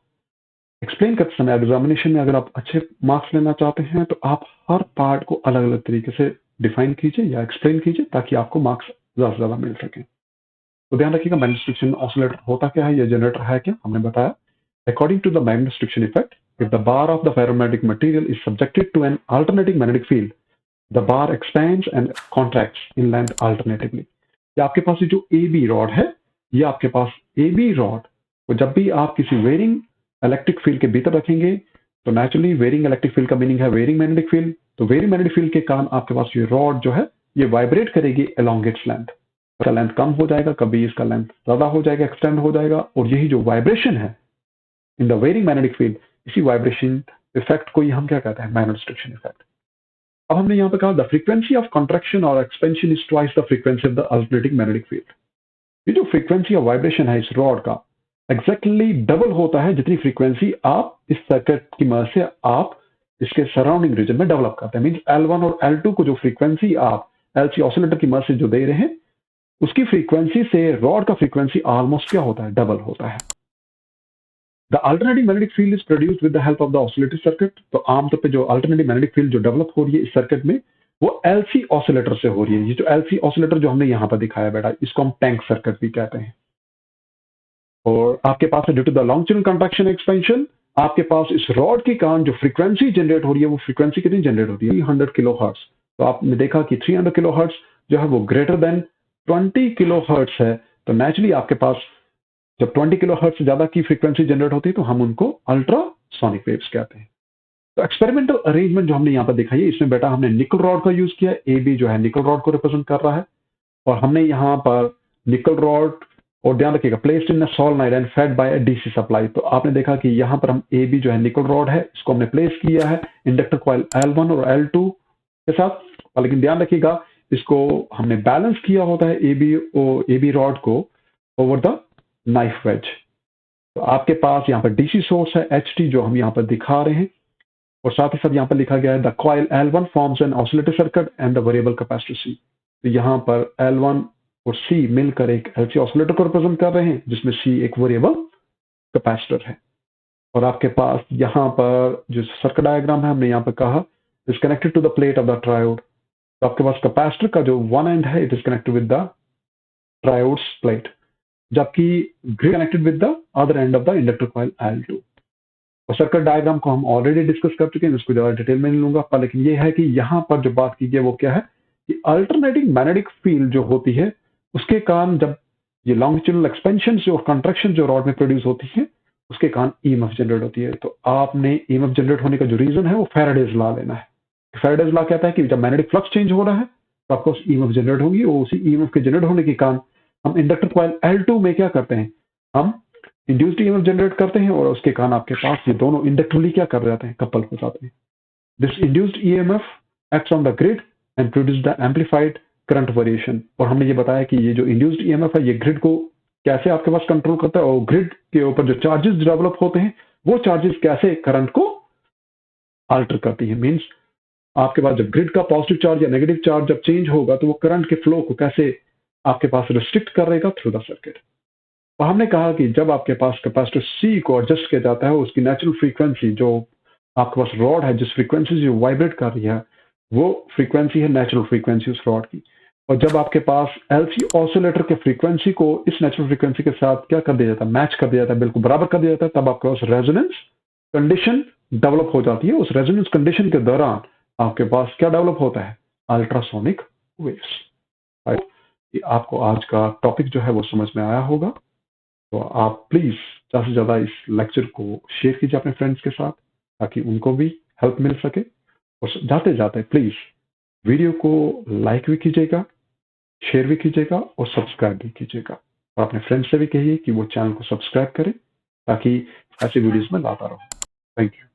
एक्सप्लेन करते समय एग्जामिनेशन में अगर आप अच्छे मार्क्स लेना चाहते हैं, तो आप हर पार्ट को अलग अलग तरीके से डिफाइन कीजिए या एक्सप्लेन कीजिए, ताकि आपको मार्क्स ज्यादा से ज्यादा मिल सके। तो ध्यान रखिएगा, मैग्नेटोस्ट्रिक्शन ऑसिलेटर होता क्या है, या जनरेटर है क्या, हमने बताया। According to the magnetostriction effect, if the bar of the ferromagnetic material is subjected to an alternating magnetic field, the bar expands and contracts in length alternatively. या आपके पास ये जो AB रॉड है, ये आपके पास AB रॉड को जब भी आप किसी वेरिंग इलेक्ट्रिक फील्ड के भीतर रखेंगे, तो नेचुरली वेरिंग इलेक्ट्रिक फील्ड का मीनिंग है वेरिंग मैग्नेटिक फील्ड। तो वेरिंग मैग्नेटिक फील्ड के कारण आपके पास ये रॉड जो है ये वाइब्रेट करेगी along its length। इसका लेंथ कम हो जाएगा, कभी इसका लेंथ ज्यादा हो जाएगा, एक्सटेंड हो जाएगा, और यही जो वाइब्रेशन है in the varying magnetic field, इसी वाइब्रेशन इफेक्ट को ही हम क्या कहते हैं, मैग्नेटोस्ट्रिक्शन इफेक्ट। अब हमने यहाँ पे कहा द फ्रीक्वेंसी ऑफ कॉन्ट्रैक्शन और expansion is twice the frequency of the alternating magnetic field. ये जो फ्रीक्वेंसी ऑफ वाइब्रेशन है इस रॉड का, एग्जैक्टली डबल होता है जितनी फ्रीक्वेंसी आप इस सर्किट की मदद से आप इसके सराउंडिंग रीजन में डेवलप करते हैं। मीन्स L1 और L2 को जो फ्रीक्वेंसी आप LC ऑसिलेटर की मदद से जो दे रहे हैं, उसकी फ्रीक्वेंसी से रॉड का फ्रीक्वेंसी ऑलमोस्ट क्या होता है, डबल होता है। The alternating magnetic field is produced with the help of the oscillator circuit। तो आमतौर पे जो alternating magnetic field जो डेवलप हो रही है इस सर्किट में, वो LC ऑसिलेटर से हो रही है। ये जो LC ऑसिलेटर जो हमने यहाँ पर दिखाया बेटा, इसको हम टैंक सर्किट भी कहते हैं। और आपके पास है due to the longitudinal contraction expansion, आपके पास इस रॉड के कारण जो फ्रीक्वेंसी जनरेट हो रही है, वो फ्रीक्वेंसी कितनी जनरेट होती है? 300 किलो हर्ट्ज। तो आपने देखा कि 300 किलो हर्ट्ज जो है वो ग्रेटर देन 20 किलो हर्ट्ज है। तो नेचुरली आपके पास जब 20 किलो हर्ट्ज से ज्यादा की फ्रीक्वेंसी जनरेट होती है तो हम उनको अल्ट्रासोनिक वेव्स कहते हैं। तो एक्सपेरिमेंटल अरेंजमेंट जो हमने यहाँ पर दिखाई है, इसमें बेटा हमने निकल रॉड का यूज किया। ए बी जो है निकल रॉड को रिप्रेजेंट कर रहा है, और हमने यहाँ पर निकल रॉड, और ध्यान रखिएगा, placed in solenoid and fed by DC supply. तो आपने देखा कि यहाँ पर हम ए बी जो है निकल रॉड है, इसको हमने प्लेस किया है इंडक्टर कॉइल L1 और L2 के साथ। लेकिन ध्यान रखिएगा, इसको हमने बैलेंस किया होता है ए बी रॉड को ओवर द नाइफ वेज। तो आपके पास यहाँ पर डीसी सोर्स है HT जो हम यहाँ पर दिखा रहे हैं, और साथ ही साथ यहाँ पर लिखा गया है the coil L1 forms an oscillator circuit and the variable capacitor C। तो यहाँ पर L1 और C मिलकर एक LC ऑसिलेटर को रिप्रेजेंट कर रहे हैं, जिसमें C एक वेरिएबल कैपेसिटर है। और आपके पास यहाँ पर जो सर्किट डायग्राम है, हमने यहाँ पर कहा is connected to the plate of the triode. तो आपके पास कैपेसिटर का जो वन एंड है, it is connected with the triode's plate, जबकि grid connected with the other end of the inductor coil L2। और सर्किट डायग्राम को हम ऑलरेडी डिस्कस कर चुके हैं, इसको ज्यादा डिटेल में नहीं लूंगा, पर लेकिन ये है कि यहाँ पर जो बात की गई वो क्या है कि अल्टरनेटिंग मैग्नेटिक फील्ड जो होती है, उसके कारण जब ये लॉन्गिट्यूडनल एक्सपेंशन और कंट्रैक्शन जो रॉड में प्रोड्यूस होती है, उसके कारण ईएमएफ जनरेट होती है। तो आपने ईएमएफ जनरेट होने का जो रीजन है वो फैराडेज लॉ लेना है। फैराडेज लॉ कहता है कि जब मैग्नेटिक फ्लक्स चेंज हो रहा है तो आपको ईएमएफ जनरेट होगी, और उसी ईएमएफ के जनरेट होने के कारण हम इंडक्टर कॉइल L2 में क्या करते हैं, हम इंड्यूस्ड ईएमएफ जनरेट करते हैं, और उसके कारण आपके पास ये दोनों इंडक्टिवली क्या कर जाते हैं, कपल हो जाते हैं। This induced EMF acts on the grid and produce the amplified current variation. और हमने ये बताया कि ये जो इंड्यूस्ड ईएमएफ है, ये ग्रिड को कैसे आपके पास कंट्रोल करता है, और ग्रिड के ऊपर जो चार्जेस डेवलप होते हैं, वो चार्जेस कैसे करंट को अल्टर करती है। मीन्स आपके पास जब ग्रिड का पॉजिटिव चार्ज या नेगेटिव चार्ज जब चेंज होगा, तो वो करंट के फ्लो को कैसे आपके पास रिस्ट्रिक्ट करेगा थ्रू द सर्किट। और हमने कहा कि जब आपके पास कैपेसिटर C को एडजस्ट किया जाता है, उसकी नेचुरल फ्रीक्वेंसी जो आपके पास रॉड है, जिस फ्रीक्वेंसी से वाइब्रेट कर रही है, वो फ्रीक्वेंसी है नेचुरल फ्रीक्वेंसी उस रॉड की। और जब आपके पास LC ऑसिलेटर के फ्रीक्वेंसी को इस नेचुरल फ्रीक्वेंसी के साथ क्या कर दिया जाता है, मैच कर दिया जाता है, बिल्कुल बराबर कर दिया जाता है, तब आपके पास रेजोनेंस कंडीशन डेवलप हो जाती है। उस रेजोनेंस कंडीशन के दौरान आपके पास क्या डेवलप होता है, अल्ट्रासोनिक वेव्स। आपको आज का टॉपिक जो है वो समझ में आया होगा। तो आप प्लीज ज़्यादा से ज़्यादा इस लेक्चर को शेयर कीजिए अपने फ्रेंड्स के साथ, ताकि उनको भी हेल्प मिल सके। और जाते जाते प्लीज वीडियो को लाइक भी कीजिएगा, शेयर भी कीजिएगा, और सब्सक्राइब भी कीजिएगा। और अपने फ्रेंड्स से भी कहिए कि वो चैनल को सब्सक्राइब करें, ताकि ऐसे वीडियोस में लाता रहूं। Thank you.